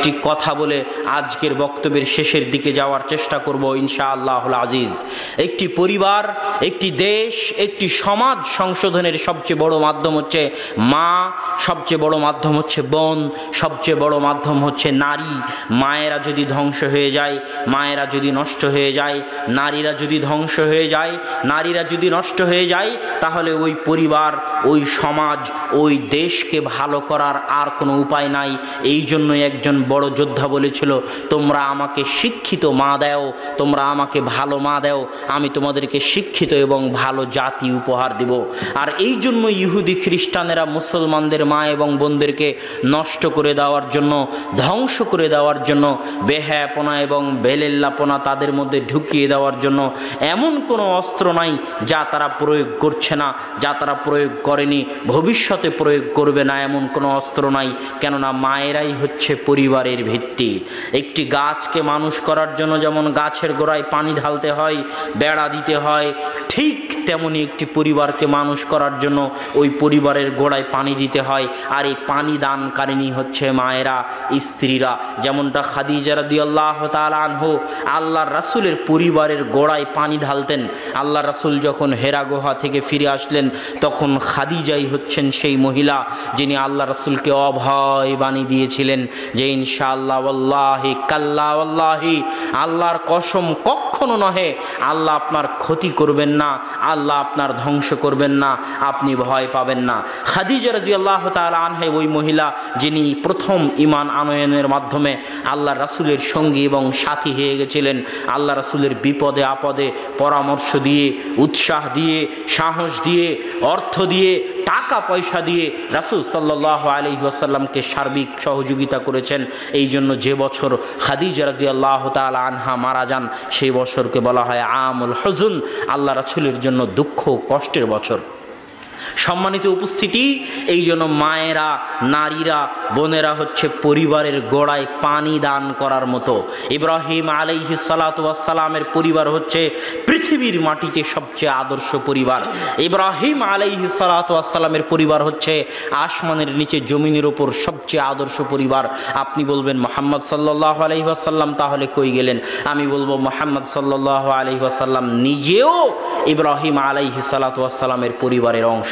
কয়েকটি কথা বলে আজকের বক্তব্যের শেষের দিকে যাওয়ার চেষ্টা করব ইনশাআল্লাহুল আজিজ। একটি পরিবার, একটি দেশ, একটি সমাজ সংশোধনের সবচেয়ে বড় মাধ্যম হচ্ছে মা, সবচেয়ে বড় মাধ্যম হচ্ছে বোন, সবচেয়ে বড় মাধ্যম হচ্ছে নারী। মায়েরা যদি ধ্বংস হয়ে যায়, মায়েরা যদি নষ্ট হয়ে যায়, নারীরা যদি ধ্বংস হয়ে যায়, নারীরা যদি নষ্ট হয়ে যায়, তাহলে ওই পরিবার, ওই সমাজ, ওই দেশকে ভালো করার আর কোনো উপায় নাই। এই জন্যই একজন বড় যোদ্ধা বলেছিল, তোমরা আমাকে শিক্ষিত মা দাও, তোমরা আমাকে ভালো মা দাও, আমি তোমাদেরকে শিক্ষিত এবং ভালো জাতি উপহার দিব। আর এই জন্য ইহুদি খ্রিস্টানেরা মুসলমানদের মা এবং বোনদেরকে নষ্ট করে দেওয়ার জন্য, ধ্বংস করে দেওয়ার জন্য, বেহায়াপনা এবং বেলেল্লাপনা তাদের মধ্যে ঢুকিয়ে দেওয়ার জন্য এমন কোনো অস্ত্র নাই যা তারা প্রয়োগ করছে না, যা তারা প্রয়োগ করেনি, ভবিষ্যতে প্রয়োগ করবে না, এমন কোনো অস্ত্র নাই। কেননা মায়েরাই হচ্ছে পরিবারের ভিত্তি। একটি গাছকে মানুষ করার জন্য যেমন গাছের গোড়ায় পানি ঢালতে হয়, বেড়া দিতে হয়, ঠিক তেমনি একটি পরিবারকে মানুষ করার জন্য ওই পরিবারের গোড়ায় পানি দিতে হয়। আর এই পানি দানকারিণী হচ্ছে মায়েরা, স্ত্রীরা। যেমনটা খাদিজা রাদিয়াল্লাহু তাআলা আনহু আল্লাহর রাসূলের পরিবারের গোড়ায় পানি ঢালতেন। আল্লাহ রাসূল যখন হেরা গুহা থেকে ফিরে আসলেন, তখন খাদিজাই হচ্ছেন সেই মহিলা যিনি আল্লাহ রাসূলকে অভয় বাণী দিয়েছিলেন যে ইনশাআল্লাহ ওয়াল্লাহি কাল্লা ওয়াল্লাহি, আল্লাহর কসম কখনো নহে, আল্লাহ আপনার ক্ষতি করবেন না, আল্লাহ আপনার ধ্বংস করবেন না, আপনি ভয় পাবেন না। খাদিজা রাদিয়াল্লাহু তাআলা আনহা ওই মহিলা যিনি প্রথম ঈমান আনয়নের মাধ্যমে আল্লাহ রাসূলের সঙ্গী এবং সাথী হয়ে গেছিলেন। আল্লাহ রাসূলের বিপদে আপদে পরামর্শ দিয়ে, উৎসাহ দিয়ে, সাহস দিয়ে, অর্থ দিয়ে, টাকা পয়সা দিয়ে রাসূল সাল্লাল্লাহু আলাইহি ওয়াসাল্লামকে সার্বিক সহযোগিতা করেছেন। এই জন্য যে বছর খাদিজা রাদিয়াল্লাহু তাআলা আনহা মারা যান, সেই বছরকে বলা হয় আমুল হুজুন, আল্লাহ রাসূলের জন্য দুঃখ কষ্টের বছর। সম্মানিত উপস্থিতি, এই জন্য মায়েরা, নারীরা, বোনেরা হচ্ছে পরিবারের গোড়ায় পানি দান করার মতো। ইব্রাহিম আলাইহিস সালাতু ওয়াস সালামের পরিবার হচ্ছে পৃথিবীর মাটিতে সবচেয়ে আদর্শ পরিবার। ইব্রাহিম আলাইহিস সালাতু ওয়াস সালামের পরিবার হচ্ছে আসমানের নিচে জমিনের উপর সবচেয়ে আদর্শ পরিবার। আপনি বলবেন মুহাম্মদ সাল্লাল্লাহু আলাইহি ওয়াসাল্লাম তাহলে কই গেলেন? আমি বলবো মুহাম্মদ সাল্লাল্লাহু আলাইহি ওয়াসাল্লাম নিজেও ইব্রাহিম আলাইহিস সালাতু ওয়াস সালামের পরিবারের অংশ।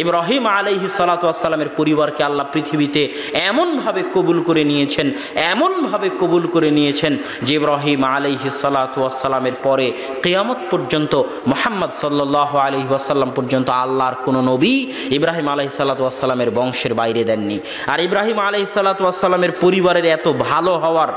ইব্রাহিম আলাইহিস সালাতু ওয়াস সালামের পরিবারকে আল্লাহ পৃথিবীতে এমনভাবে কবুল করে নিয়েছেন, এমনভাবে কবুল করে নিয়েছেন যে ইব্রাহিম আলাইহিস সালাতু ওয়াস সালামের পরে কিয়ামত পর্যন্ত মুহাম্মদ সাল্লাল্লাহু আলাইহি ওয়াসাল্লাম পর্যন্ত আল্লাহর কোনো নবী ইব্রাহিম আলাইহিস সালাতু ওয়াস সালামের বংশের বাইরে দেননি। আর ইব্রাহিম আলাইহিস সালাতু ওয়াস সালামের পরিবারের এত ভালো হওয়ার,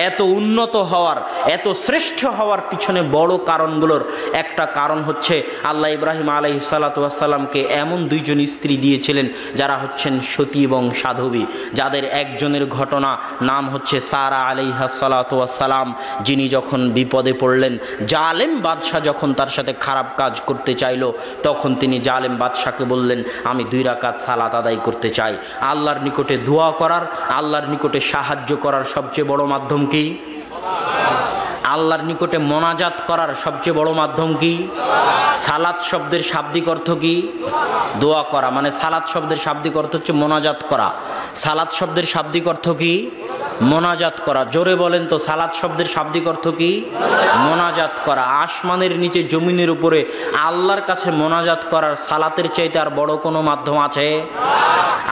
এত উন্নত হওয়ার, এত শ্রেষ্ঠ হওয়ার পিছনে বড় কারণগুলোর একটা কারণ হচ্ছে আল্লাহ ইব্রাহিম আলাইহিস সালাতু ওয়াস সালামকে এমন দুইজন স্ত্রী দিয়েছিলেন যারা হচ্ছেন সতী এবং সাধবী, যাদের একজনের ঘটনা নাম হচ্ছে সারা আলাইহাস সালাতু ওয়াস সালাম, যিনি যখন বিপদে পড়লেন, জালেম বাদশাহ যখন তার সাথে খারাপ কাজ করতে চাইল, তখন তিনি জালেম বাদশাকে বললেন, আমি 2 রাকাত সালাত আদায় করতে চাই। আল্লাহর নিকটে দোয়া করার, আল্লাহর নিকটে সাহায্য করার সবচেয়ে বড় মাধ্যম কি? আল্লাহর নিকটে মোনাজাত করার সবচেয়ে বড় মাধ্যম কি? সালাত শব্দের শাব্দিক অর্থ কি? দোয়া করা। মানে সালাত শব্দের শাব্দিক অর্থ হচ্ছে মোনাজাত করা। সালাত শব্দের শাব্দিক অর্থ কি? মোনাজাত করা। জোরে বলেন তো, সালাত শব্দের শাব্দিক অর্থ কি? মোনাজাত করা। আসমানের নিচে জমিনের উপরে আল্লাহর কাছে মোনাজাত করার সালাতের চাইতে আর বড় কোনো মাধ্যম আছে?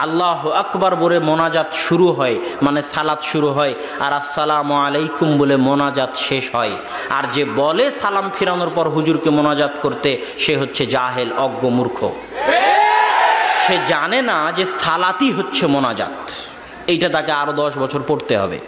আল্লাহু আকবার বলে মোনাজাত শুরু হয়, মানে সালাত শুরু হয়, আর আসসালামু আলাইকুম বলে মোনাজাত শেষ হয়। আর যে বলে সালাম ফিরানোর পর হুজুরকে মোনাজাত করতে, সে হচ্ছে জাহেল, অজ্ঞ, মূর্খ। সে জানে না যে সালাতই হচ্ছে মোনাজাত। এইটা তাকে আরো 10 বছর পড়তে হবে।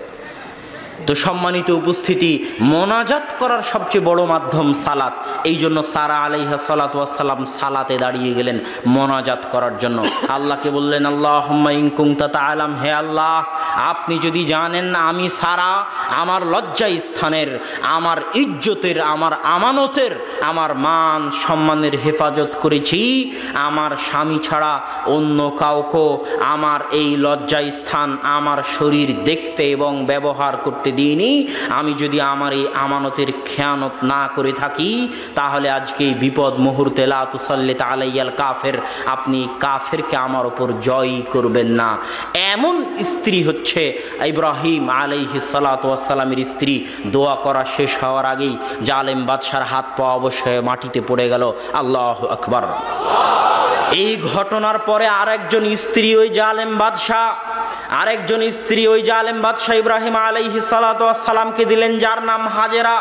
তো সম্মানিত উপস্থিতি, মোনাজাত করার সবচেয়ে বড় মাধ্যম সালাত। এই জন্য সারা আলাইহিস সালাতু ওয়াস সালাম সালাতে দাঁড়িয়ে গেলেন মোনাজাত করার জন্য। আল্লাহকে বললেন, আল্লাহুম্মা ইন কুনতা তাআলাম, হে আল্লাহ, আপনি যদি জানেন না আমি সারা আমার লজ্জা স্থানের, আমার ইজ্জতের, আমার আমানতের, আমার মান সম্মানের হেফাজত করেছি, আমার স্বামী ছাড়া অন্য কাউকে আমার এই লজ্জা স্থান, আমার শরীর দেখতে এবং ব্যবহার করতে দিইনি, আমি যদি আমার এই আমানতের খেয়ানত না করে থাকি তাহলে আজকে এই বিপদ মুহূর্তে লা তুসাল্লিত আলাইয়াল কাফের, আপনি কাফেরকে আমার উপর জয় করবেন না। এমন স্ত্রী হচ্ছে ইব্রাহিম আলাইহিস সালাতু ওয়াস সালামের স্ত্রী। দোয়া করা শেষ হওয়ার আগেই জালেম বাদশার হাত পা অবশ্যই মাটিতে পড়ে গেল। আল্লাহু আকবার। এই ঘটনার পরে আরেকজন স্ত্রী ওই জালেম বাদশাহ ইব্রাহিম আলাইহিস সালাতু ওয়াস সালামকে দিলেন, যার নাম হাজেরা।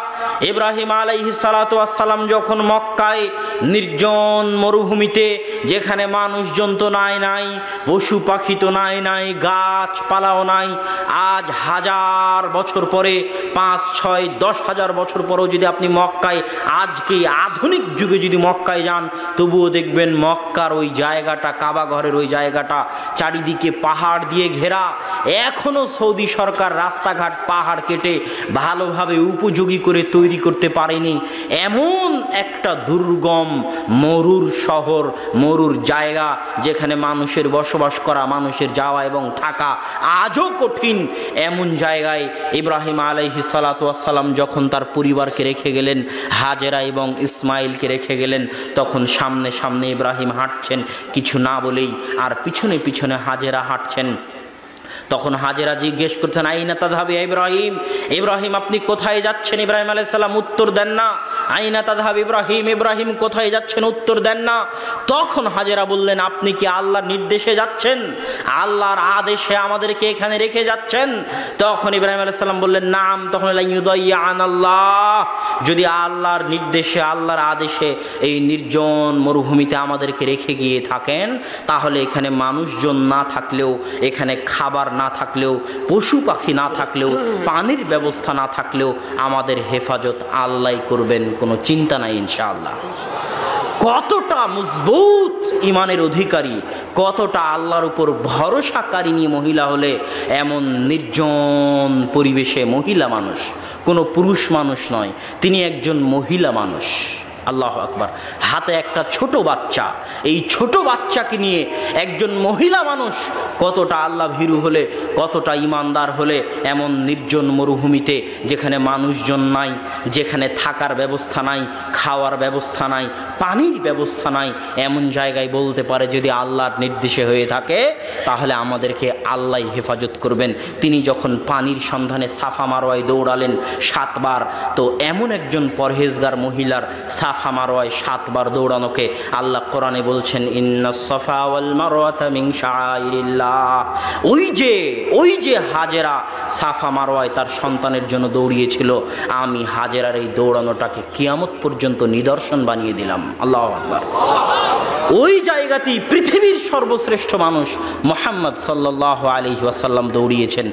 ইব্রাহিম আলাইহিস সালাতু ওয়াস সালাম যখন মক্কায় নির্জন মরুভূমিতে, যেখানে মানুষজন তো নাই, পশু পাখি তো নাই, গাছপালাও নাই, আজ 1000 বছর পরে, 5, 6, 10,000 বছর পরেও যদি আপনি মক্কায়, আজকে আধুনিক যুগে যদি মক্কায় যান, তবুও দেখবেন মক্কার ওই জায়গাটা, কাবা ঘরের ওই জায়গাটা চারিদিকে পাহাড় দিয়ে ঘেরা। এখনো সৌদি সরকার রাস্তাঘাট পাহাড় কেটে ভালোভাবে উপযোগী করে তৈরি করতে পারেনি। এমন একটা দুর্গম মরুর শহর, মরুর জায়গা, যেখানে মানুষের বসবাস করা, মানুষের যাওয়া এবং থাকা আজও কঠিন। এমন জায়গায় ইব্রাহিম আলাইহিস সালাতু ওয়াস সালাম যখন তার পরিবারকে রেখে গেলেন, হাজেরা এবং ইসমাইলকে রেখে গেলেন, তখন সামনে সামনে ইব্রাহিম হাঁটছেন কিছু না বলেই, আর পিছনে পিছনে হাজেরা হাঁটছেন। তখন হাজেরা জিজ্ঞেস করছেন, আইনা তাযহাবু ইব্রাহিম, ইব্রাহিম আপনি কোথায় যাচ্ছেন? ইব্রাহিম আলাইহিস সালাম উত্তর দেন না। আইনা তাযহাবু ইব্রাহিম, ইব্রাহিম কোথায় যাচ্ছেন? উত্তর দেন না। তখন হাজেরা বললেন, আপনি কি আল্লাহর নির্দেশে যাচ্ছেন? আল্লাহর আদেশে আমাদেরকে এখানে রেখে যাচ্ছেন? তখন ইব্রাহিম আলাইহিস সালাম বললেন, নাম। তখন লা ইউদাইয়ানাল্লাহ, যদি আল্লাহর নির্দেশে, আল্লাহর আদেশে এই নির্জন মরুভূমিতে আমাদেরকে রেখে গিয়ে থাকেন, তাহলে এখানে মানুষজন না থাকলেও, এখানে খাবার না থাকলেও, পশু পাখি না থাকলেও, পানির ব্যবস্থা না থাকলেও আমাদের হেফাজত আল্লাহ করবেন, কোনো চিন্তা নাই ইনশাআল্লাহ। কতটা মজবুত ইমানের অধিকারী, কতটা আল্লাহর উপর ভরসাকারিনী মহিলা হলে এমন নির্জন পরিবেশে, মহিলা মানুষ, কোনো পুরুষ মানুষ নয়, তিনি একজন মহিলা মানুষ। আল্লাহু আকবার। হাতে একটা ছোট বাচ্চা, এই ছোট বাচ্চাকে নিয়ে একজন মহিলা মানুষ কতটা আল্লাহ ভীরু হলে, কতটা ইমানদার হলে এমন নির্জন মরুভূমিতে, যেখানে মানুষজন নাই, যেখানে থাকার ব্যবস্থা নাই, খাওয়ার ব্যবস্থা নাই, পানির ব্যবস্থা নাই, এমন জায়গায় বলতে পারে যদি আল্লাহর নির্দেশে হয়ে থাকে তাহলে আমাদেরকে আল্লাহ হেফাজত করবেন। তিনি যখন পানির সন্ধানে সাফা মারওয়ায় দৌড়ালেন 7 বার, তো এমন একজন পরহেজগার মহিলার সাফা মারওয়ায় 7 বার দৌড়ানোকে আল্লাহ কোরআনে বলছেন, ইন্নাস সাফা ওয়াল মারওয়াতা মিন শাআইরিল্লাহ। ওই যে হাজেরা সাফা মারওয়ায় তার সন্তানের জন্য দৌড়িয়েছিল, আমি হাজেরার এই দৌড়ানোটাকে কিয়ামত পর্যন্ত নিদর্শন বানিয়ে দিলাম। আল্লাহু আকবার। ওই জায়গাতেই পৃথিবীর সর্বশ্রেষ্ঠ মানুষ মুহাম্মদ সাল্লাল্লাহু আলাইহি ওয়াসাল্লাম দৌড়িয়েছেন।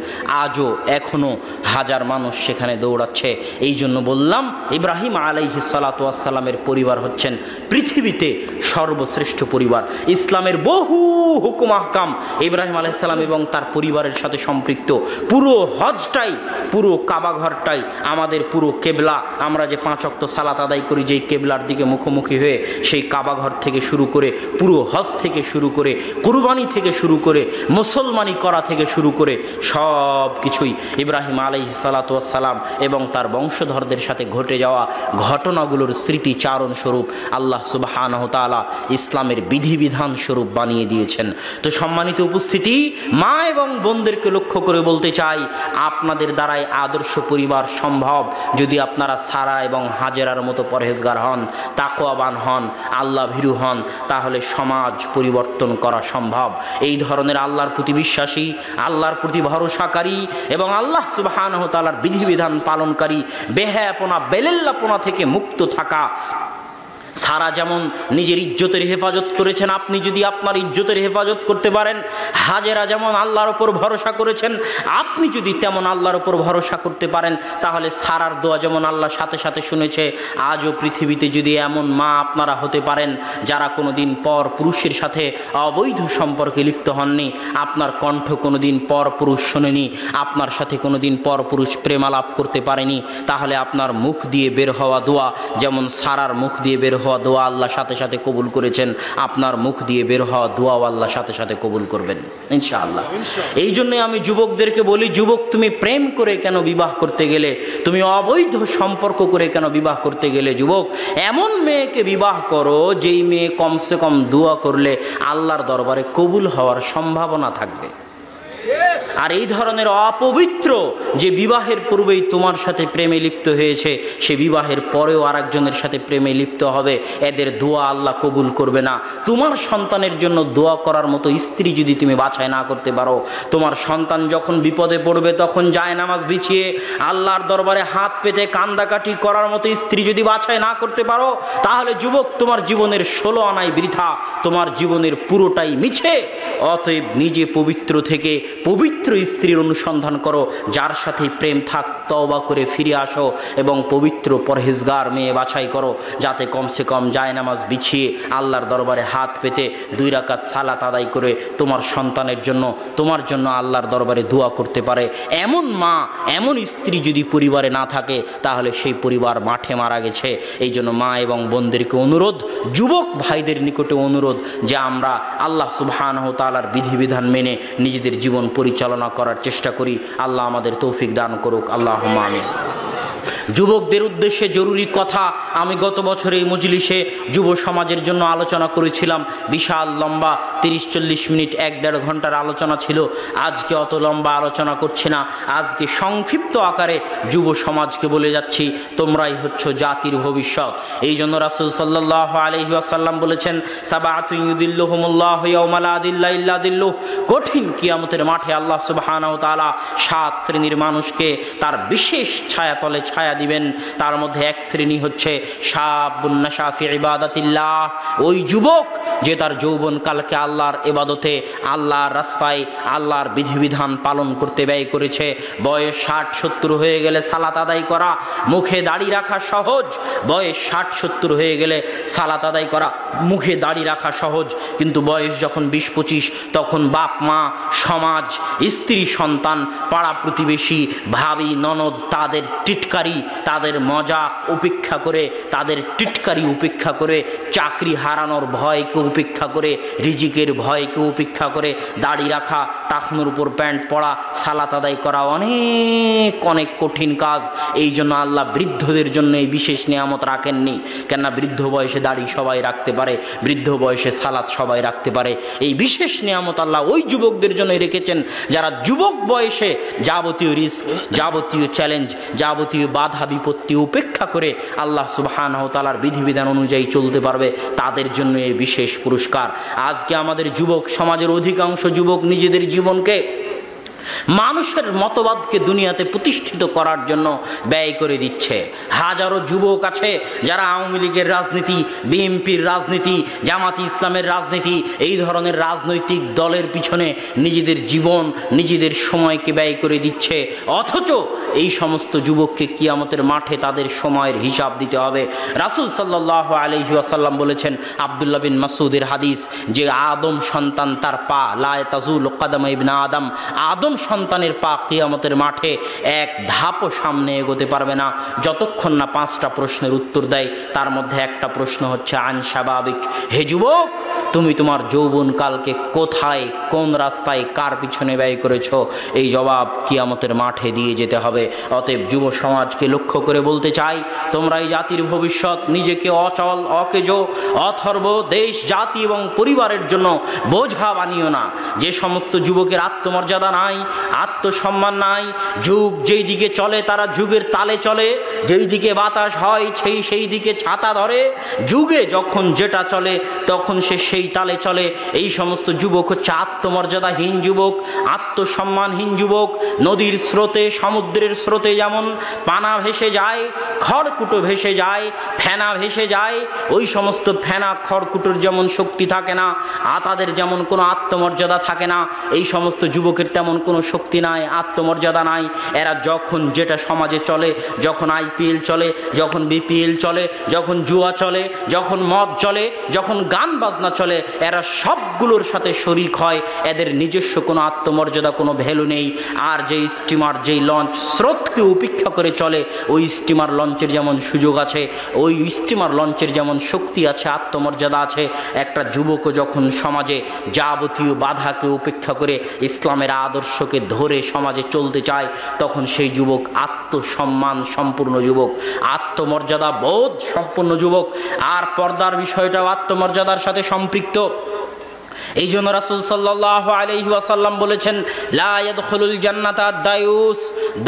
আজও এখনো হাজার মানুষ সেখানে দৌড়াচ্ছে। এই জন্য বললাম, ইব্রাহিম আলাইহিস সালাতু ওয়াস সালামের পরিবার হচ্ছেন পৃথিবীতে সর্বশ্রেষ্ঠ পরিবার। ইসলামের বহু হুকুম আহকাম ইব্রাহিম আলাইহিস সালাম এবং তার পরিবারের সাথে সম্পৃক্ত। পুরো হজটাই, পুরো কাবা ঘরটাই আমাদের পুরো কেবলা। আমরা যে 5 ওয়াক্ত সালাত আদায় করি যেই কেবলার দিকে মুখোমুখি হয়ে, সেই কাবা ঘর থেকে শুরু করে, পুরো হজ থেকে শুরু করে, কুরবানি থেকে শুরু করে, মুসলমানি করা থেকে শুরু করে সব কিছুই ইব্রাহিম আলাইহিস সালাতু ওয়াস সালাম এবং তার বংশধরদের সাথে ঘটে যাওয়া ঘটনাগুলোর স্মৃতিচারণ স্বরূপ আল্লাহ সুবহানাহু ওয়া তাআলা ইসলামের বিধিবিধান স্বরূপ বানিয়ে দিয়েছেন। তো সম্মানিত উপস্থিতি, মা এবং বোনদেরকে লক্ষ্য করে বলতে চাই, আপনাদের দ্বারাই আদর্শ পরিবার সম্ভব যদি আপনারা সারা এবং হাজেরার মতো পরহেজগার হন, তাকওয়াবান হন, আল্লাহ ভীরু হন, তাহলে সমাজ পরিবর্তন করা সম্ভব। এই ধরনের আল্লাহর প্রতি বিশ্বাসী, আল্লাহর প্রতি ভরসাকারী এবং আল্লাহ সুবহানাহু ওয়া তাআলার বিধিবিধান পালনকারী, বেহায়াপনা বেলেল্লাপনা থেকে মুক্ত থাকা। সারা যেমন নিজের ইজ্জতের হেফাজত করেছেন, আপনি যদি আপনার ইজ্জতের হেফাজত করতে পারেন, হাজেরা যেমন আল্লাহর উপর ভরসা করেছেন, আপনি যদি তেমন আল্লাহর উপর ভরসা করতে পারেন, তাহলে সারার দোয়া যেমন আল্লাহ সাথে সাথে শুনেছে, আজও পৃথিবীতে যদি এমন মা আপনারা হতে পারেন যারা কোনোদিন পর পুরুষের সাথে অবৈধ সম্পর্কে লিপ্ত হননি, আপনার কণ্ঠ কোনোদিন পর পুরুষ শোনেনি, আপনার সাথে কোনোদিন পর পুরুষ প্রেমালাপ করতে পারেনি, তাহলে আপনার মুখ দিয়ে বের হওয়া দোয়া যেমন সারার মুখ দিয়ে বের হওয়া হওয়া দোয়া আল্লাহ সাথে সাথে কবুল করেছেন, আপনার মুখ দিয়ে বের হওয়া দোয়াও আল্লাহ সাথে সাথে কবুল করবেন ইনশাআল্লাহ। এই জন্যই আমি যুবকদেরকে বলি, যুবক তুমি প্রেম করে কেন বিবাহ করতে গেলে, তুমি অবৈধ সম্পর্ক করে কেন বিবাহ করতে গেলে? যুবক, এমন মেয়েকে বিবাহ করো যেই মেয়ে কমসে কম দোয়া করলে আল্লাহর দরবারে কবুল হওয়ার সম্ভাবনা থাকবে। আর এই ধরনের অপবিত্র যে বিবাহের পূর্বেই তোমার সাথে প্রেমে লিপ্ত হয়েছে, সে বিবাহের পরেও আরেকজনের সাথে প্রেমে লিপ্ত হবে, এদের দোয়া আল্লাহ কবুল করবে না। তোমার সন্তানের জন্য দোয়া করার মতো স্ত্রী যদি তুমি বাছাই না করতে পারো, তোমার সন্তান যখন বিপদে পড়বে তখন জায়নামাজ বিছিয়ে আল্লাহর দরবারে হাত পেতে কান্দাকাটি করার মতো স্ত্রী যদি বাছাই না করতে পারো, তাহলে যুবক তোমার জীবনের 16 আনাই বৃথা, তোমার জীবনের পুরোটাই মিছে। অতএব নিজে পবিত্র থেকে পবিত্র স্ত্রীর অনুসন্ধান করো, যার সাথে প্রেম থাক, তওবা করে ফিরে আসো এবং পবিত্র পরহেজগার মেয়ে বাছাই করো, যাতে কমসে কম জায়নামাজ বিছিয়ে আল্লাহর দরবারে হাত পেতে 2 রাকাত সালাত আদায় করে তোমার সন্তানের জন্য, তোমার জন্য আল্লাহর দরবারে দোয়া করতে পারে। এমন মা, এমন স্ত্রী যদি পরিবারে না থাকে, তাহলে সেই পরিবার মাঠে মারা গেছে। এই জন্য মা এবং বোনদেরকে অনুরোধ, যুবক ভাইদের নিকটে অনুরোধ, যে আমরা আল্লাহ সুবহানাহু ওয়া তাআলার বিধিবিধান মেনে নিজেদের জীবন পরিচালনা করার চেষ্টা করি। আল্লাহ আমাদের তৌফিক দান করুক, আল্লাহুম্মা আমিন। যুবকদের উদ্দেশ্যে জরুরি কথা, আমি গত বছর এই মজলিসে যুব সমাজের জন্য আলোচনা করেছিলাম। বিশাল লম্বা 30-40 মিনিট, 1-1.5 ঘন্টার আলোচনা ছিল। আজকে অত লম্বা আলোচনা করছি না, আজকে সংক্ষিপ্ত আকারে যুব সমাজকে বলে যাচ্ছি, তোমরাই হচ্ছ জাতির ভবিষ্যৎ। এই জন্য রাসূল সাল্লাল্লাহু আলাইহি ওয়াসাল্লাম বলেছেন, সাবাতুন ইউদিল্লুহুমুল্লাহু ইয়াওমা লা দিল্লা ইল্লা দিল্লুহ। কঠিন কিয়ামতের মাঠে আল্লাহ সুবহানাহু ওয়া তাআলা 7 শ্রেণীর মানুষকে তার বিশেষ ছায়াতলে ছায়া দিবেন। তার মধ্যে এক শ্রেণী হচ্ছে শাবুন নাশা ফি ইবাদাতিল্লাহ, ওই যুবক যে তার যৌবনকালকে আল্লাহর ইবাদতে, আল্লাহর রাস্তায়, আল্লাহর বিধিবিধান পালন করতে ব্যয় করেছে। বয়স 60-70 হয়ে গেলে সালাত আদায় করা, মুখে দাড়ি রাখা সহজ। বয়স 60-70 হয়ে গেলে সালাত আদায় করা, মুখে দাড়ি রাখা সহজ। কিন্তু বয়স যখন 20-25, তখন বাপ মা, সমাজ, স্ত্রী, সন্তান, পাড়া প্রতিবেশী, ভাবি, ননদ, তাদের টিটকারি, তাদের মজা উপেক্ষা করে, তাদের টিটকারি উপেক্ষা করে, চাকরি হারানোর ভয়কে উপেক্ষা করে, রিজিকের ভয়কে উপেক্ষা করে দাড়ি রাখা, টাকনুর উপর প্যান্ট পরা, সালাত আদায় করা অনেক অনেক কঠিন কাজ। এই জন্য আল্লাহ বৃদ্ধদের জন্য এই বিশেষ নিয়ামত রাখেননি। কেননা বৃদ্ধ বয়সে দাড়ি সবাই রাখতে পারে, বৃদ্ধ বয়সে সালাত সবাই রাখতে পারে। এই বিশেষ নিয়ামত আল্লাহ ওই যুবকদের জন্য রেখেছেন যারা যুবক বয়সে যাবতীয় রিস্ক, যাবতীয় চ্যালেঞ্জ, যাবতীয় বাধা বিপত্তি উপেক্ষা করে আল্লাহ সুবহানাহু ওয়া তাআলার বিধিবিধান অনুযায়ী চলতে পারবে, তাদের জন্য এই বিশেষ পুরস্কার। আজকে আমাদের যুবক সমাজের অধিকাংশ যুবক নিজেদের জীবনকে মানুষের মতবাদকে দুনিয়াতে প্রতিষ্ঠিত করার জন্য ব্যয় করে দিচ্ছে। হাজারো যুবক আছে যারা আওয়ামী লীগের রাজনীতি, বিএনপির রাজনীতি, জামাতি ইসলামের রাজনীতি, এই ধরনের রাজনৈতিক দলের পিছনে নিজেদের জীবন, নিজেদের সময়কে ব্যয় করে দিচ্ছে। অথচ এই সমস্ত যুবককে কিয়ামতের মাঠে তাদের সময়ের হিসাব দিতে হবে। রাসূল সাল্লাল্লাহু আলাইহি ওয়াসাল্লাম বলেছেন, আব্দুল্লাহ বিন মাসউদের হাদিস, যে আদম সন্তান তার পা লা তাজুল কদমা ইবনে আদম, আদম সন্তানের পা কিয়ামতের মাঠে এক ধাপও সামনে এগোতে পারবে না যতক্ষণ না 5টা প্রশ্নের উত্তর দেয়। তার মধ্যে একটা প্রশ্ন হচ্ছে আন শাবাবিক, হে যুবক তুমি তোমার যৌবনকালকে কোথায়, কোন রাস্তায়, কার পিছনে ব্যয় করেছো, এই জবাব কিয়ামতের মাঠে দিয়ে যেতে হবে। অতএব যুব সমাজকে লক্ষ্য করে বলতে চাই, তোমরা এই জাতির ভবিষ্যৎ। নিজেকে অচল, অকেজো, অথর্ব, দেশ, জাতি এবং পরিবারের জন্য বোঝা বানিও না। যে সমস্ত যুবকের আত্মমর্যাদা নাই, আত্মসম্মান নাই, যুগ যেই দিকে চলে তারা যুগের তালে চলে, যেই দিকে বাতাস হয় সেই দিকে ছাতা ধরে, যুগে যখন যেটা চলে তখন সে সেই তালে চলে। এই সমস্ত যুবক হচ্ছে আত্মমর্যাদাহীন যুবক, আত্মসম্মানহীন যুবক। নদীর স্রোতে, সমুদ্রের স্রোতে যেমন পানা ভেসে যায়, খড়কুটো ভেসে যায়, ফেনা ভেসে যায়, ওই সমস্ত ফেনা খড়কুটোর যেমন শক্তি থাকে না, তাদের যেমন কোনো আত্মমর্যাদা থাকে না, এই সমস্ত যুবকের তেমন কোনো শক্তি নাই, আত্মমর্যাদা নাই। এরা যখন যেটা সমাজে চলে, যখন আইপিএল চলে, যখন বিপিএল চলে, যখন জুয়া চলে, যখন মদ চলে, যখন গান বাজনা চলে, চলে এরা সবগুলোর সাথে শরিক হয়, এদের নিজস্ব কোনো আত্মমর্যাদা, কোনো ভ্যালু নেই। আর যেই স্টিমার, যেই লঞ্চ স্রোতকে উপেক্ষা করে চলে, ওই স্টিমার লঞ্চের যেমন সুযোগ আছে, ওই স্টিমার লঞ্চের যেমন শক্তি আছে, আত্মমর্যাদা আছে। একটা যুবকও যখন সমাজে যাবতীয় বাধাকে উপেক্ষা করে ইসলামের আদর্শকে ধরে সমাজে চলতে চায়, তখন সেই যুবক আত্মসম্মান সম্পূর্ণ যুবক, আত্মমর্যাদা বোধ সম্পূর্ণ যুবক। আর পর্দার বিষয়টাও আত্মমর্যাদার সাথে সম্পৃক্ত। এই জন্য রাসূল সাল্লাল্লাহু আলাইহি ওয়াসাল্লাম বলেছেন, লা ইয়াদখুলুল জান্নাতা দায়ুস,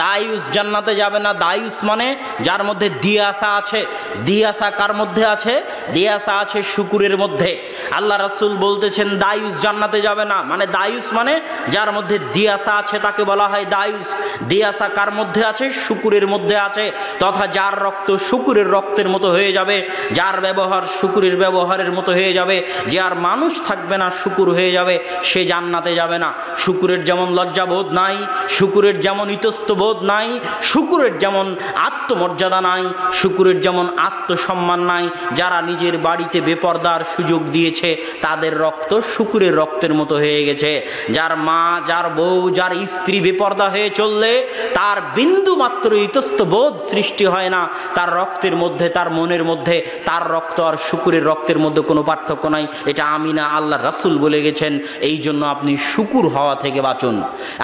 দায়ুস জান্নাতে যাবে না। দায়ুস মানে যার মধ্যে দিয়াসা আছে। দিয়াসা কার মধ্যে আছে? দিয়াসা আছে শুকুরের মধ্যে। আল্লাহ রাসূল বলতেছেন দায়ুস জান্নাতে যাবে না, মানে দায়ুস মানে যার মধ্যে দিয়াসা আছে তাকে বলা হয় দায়ুস। দিয়াসা কার মধ্যে আছে? শুকুরের মধ্যে আছে, তথা যার রক্ত শুকুরের রক্তের মতো হয়ে যাবে, যার ব্যবহার শুকুরের ব্যবহারের মতো হয়ে যাবে, যে আর মানুষ থাকবে না, শুকুর হয়ে যাবে, সে জান্নাতে যাবে না। শুকুরের যেমন লজ্জাবোধ নাই, শুকুরের যেমন ইতস্তবোধ নাই, শুকুরের যেমন আত্মমর্যাদা নাই, শুকুরের যেমন আত্মসম্মান নাই, যারা নিজের বাড়িতে বেপরদার সুযোগ দিয়েছে তাদের রক্ত শুকুরের রক্তের মতো হয়ে গেছে। যার মা, যার বউ, যার স্ত্রী বেপরদা হয়ে চললে তার বিন্দু মাত্র ইতস্তবোধ সৃষ্টি হয় না, তার রক্তের মধ্যে, তার মনের মধ্যে তার রক্ত আর শুকুরের রক্তের মধ্যে কোনো পার্থক্য নাই। এটা আমি না, আল্লাহ রাসূল বলে গেছেন। এই জন্য আপনি শুকুর হওয়া থেকে বাঁচুন।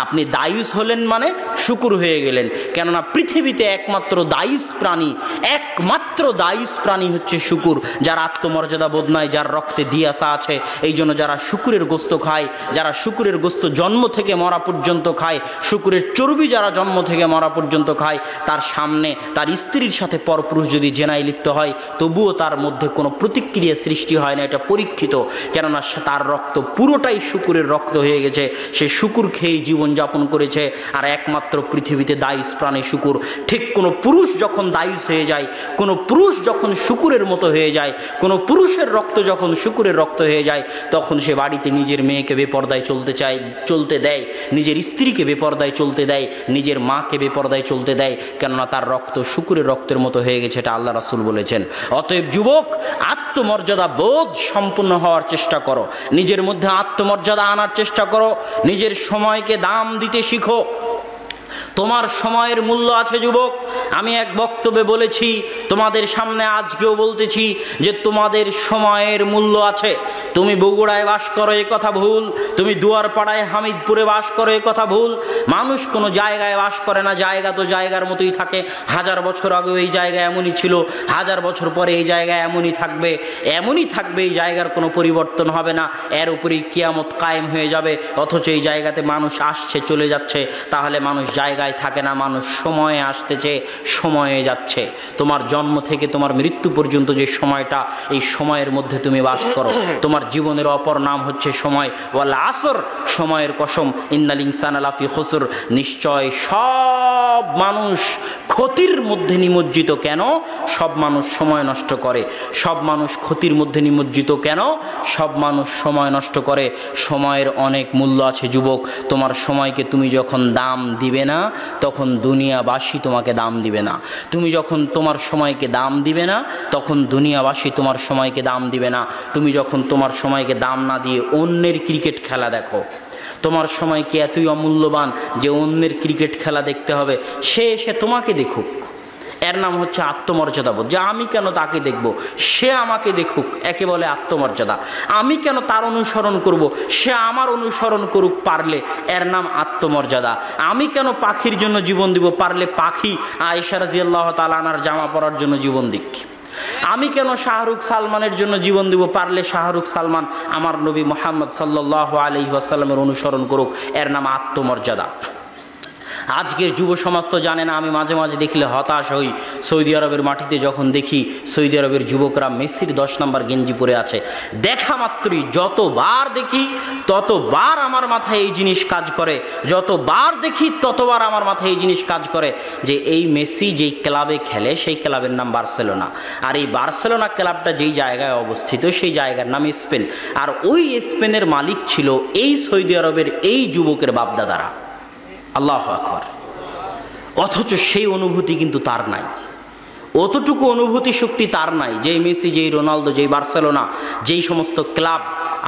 আপনি দায়ুস হলেন মানে শুকুর হয়ে গেলেন, কেননা পৃথিবীতে একমাত্র দায়ুস প্রাণী, একমাত্র দায়ুস প্রাণী হচ্ছে শুকুর, যার আত্মমর্যাদা বোধ নাই, যার রক্তে দিয়াসা আছে। এই জন্য যারা শুকুরের গোস্ত খায়, যারা শুকুরের গোস্ত জন্ম থেকে মরা পর্যন্ত খায়, শুকুরের চর্বি যারা জন্ম থেকে মরা পর্যন্ত খায়, তার সামনে তার স্ত্রীর সাথে পরপুরুষ যদি জেনায় লিপ্ত হয়, তবুও তার মধ্যে কোনো প্রতিক্রিয়া সৃষ্টি হয় না। এটা পরীক্ষিত, কেননা তার রক্ত পুরোটাই শুকুরের রক্ত হয়ে গেছে, সে শুকুর খেয়েই জীবনযাপন করেছে। আর একমাত্র পৃথিবীতে দায়ুস প্রাণী শুকুর। ঠিক কোনো পুরুষ যখন দায়ুস হয়ে যায়, কোনো পুরুষ যখন শুকুরের মতো হয়ে যায়, কোনো পুরুষের রক্ত যখন শুকুরের রক্ত হয়ে যায়, তখন সে বাড়িতে নিজের মেয়েকে বেপরদায় চলতে দেয়, নিজের স্ত্রীকে বেপরদায় চলতে দেয়, নিজের মাকে বেপরদায় চলতে দেয়, কেননা তার রক্ত শুকুরের রক্তের মতো হয়ে গেছে। এটা আল্লাহ রাসূল বলেছেন। অতএব যুবক, আত্মমর্যাদা বোধ সম্পূর্ণ হওয়ার চেষ্টা করো, নিজের মধ্যে আত্মমর্যাদা আনার চেষ্টা করো, নিজের সময়কে দাম দিতে শিখো। তোমার সময়ের মূল্য আছে যুবক। আমি এক বক্তব্যে বলেছি, তোমাদের সামনে আজকেও বলতেছি যে তোমাদের সময়ের মূল্য আছে। তুমি বগুড়ায় বাস করো, এ কথা ভুল। তুমি দুয়ারপাড়ায়, হামিদপুরে বাস করো, এ কথা ভুল। মানুষ কোনো জায়গায় বাস করে না, জায়গা তো জায়গার মতোই থাকে। 1000 বছর আগে এই জায়গা এমনই ছিল, 1000 বছর পরে এই জায়গা এমনই থাকবে, এমনই থাকবে। এই জায়গার কোনো পরিবর্তন হবে না, এর উপরেই কিয়ামত কায়েম হয়ে যাবে। অথচ এই জায়গাতে মানুষ আসছে, চলে যাচ্ছে। তাহলে মানুষ জায়গায় থাকে না, মানুষ সময়ে আসতেছে, সময়ে যাচ্ছে। তোমার জন্ম থেকে তোমার মৃত্যু পর্যন্ত যে সময়টা, এই সময়ের মধ্যে তুমি বাস করো। তোমার জীবনের অপর নাম হচ্ছে সময়। ওয়াল আসর, সময়ের কসম, ইন্নাল ইনসানা লাফি খুসর, নিশ্চয় সব মানুষ ক্ষতির মধ্যে নিমজ্জিত। কেন? সব মানুষ সময় নষ্ট করে। সব মানুষ ক্ষতির মধ্যে নিমজ্জিত কেন? সব মানুষ সময় নষ্ট করে। সময়ের অনেক মূল্য আছে যুবক। তোমার সময়কে তুমি যখন দাম দিবে না, তখন দুনিয়াবাসী তোমাকে দাম দিবে না। তুমি যখন তোমার সময়কে দাম দিবে না, তখন দুনিয়াবাসী তোমার সময়কে দাম দিবে না। তুমি যখন তোমার সময়কে দাম না দিয়ে অন্যের ক্রিকেট খেলা দেখো, তোমার সময় কি এতই অমূল্যবান যে অন্যের ক্রিকেট খেলা দেখতে হবে? সে এসে তোমাকে দেখুক, এর নাম হচ্ছে আত্মমর্যাদাবোধ। যে আমি কেন তাকে দেখব, সে আমাকে দেখুক, একে বলে আত্মমর্যাদা। আমি কেন তার অনুসরণ করব, সে আমার অনুসরণ করুক, পারলে, এর নাম আত্মমর্যাদা। আমি কেন পাখির জন্য জীবন দিব, পারলে পাখি আয়েশা রাদিয়াল্লাহু তাআলা আনহার জামা পরার জন্য জীবন দিক। আমি কেন শাহরুখ সালমানের জন্য জীবন দিব, পারলে শাহরুখ সালমান আমার নবী মুহাম্মদ সাল্লাল্লাহু আলাইহি ওয়াসাল্লামের অনুসরণ করুক, এর নাম আত্মমর্যাদা। আজকের যুব সমাজ তো জানে না। আমি মাঝে মাঝে দেখলে হতাশ হই। সৌদি আরবের মাটিতে যখন দেখি সৌদি আরবের যুবকরা মেসির 10 নম্বর গেঞ্জি পরে আছে, দেখা মাত্রই যতবার দেখি ততবার আমার মাথায় এই জিনিস কাজ করে, যতবার দেখি ততবার আমার মাথায় এই জিনিস কাজ করে যে এই মেসি যেই ক্লাবে খেলে সেই ক্লাবের নাম বার্সেলোনা, আর এই বার্সেলোনা ক্লাবটা যেই জায়গায় অবস্থিত সেই জায়গার নাম স্পেন, আর ওই স্পেনের মালিক ছিল এই সৌদি আরবের এই যুবকের বাপদাদারা। আল্লাহু আকবার। অথচ সেই অনুভূতি কিন্তু তার নাই। অতটুকু অনুভূতি শক্তি তার নাই। যেই মেসি, যেই রোনালদো, যেই বার্সেলোনা, যেই সমস্ত ক্লাব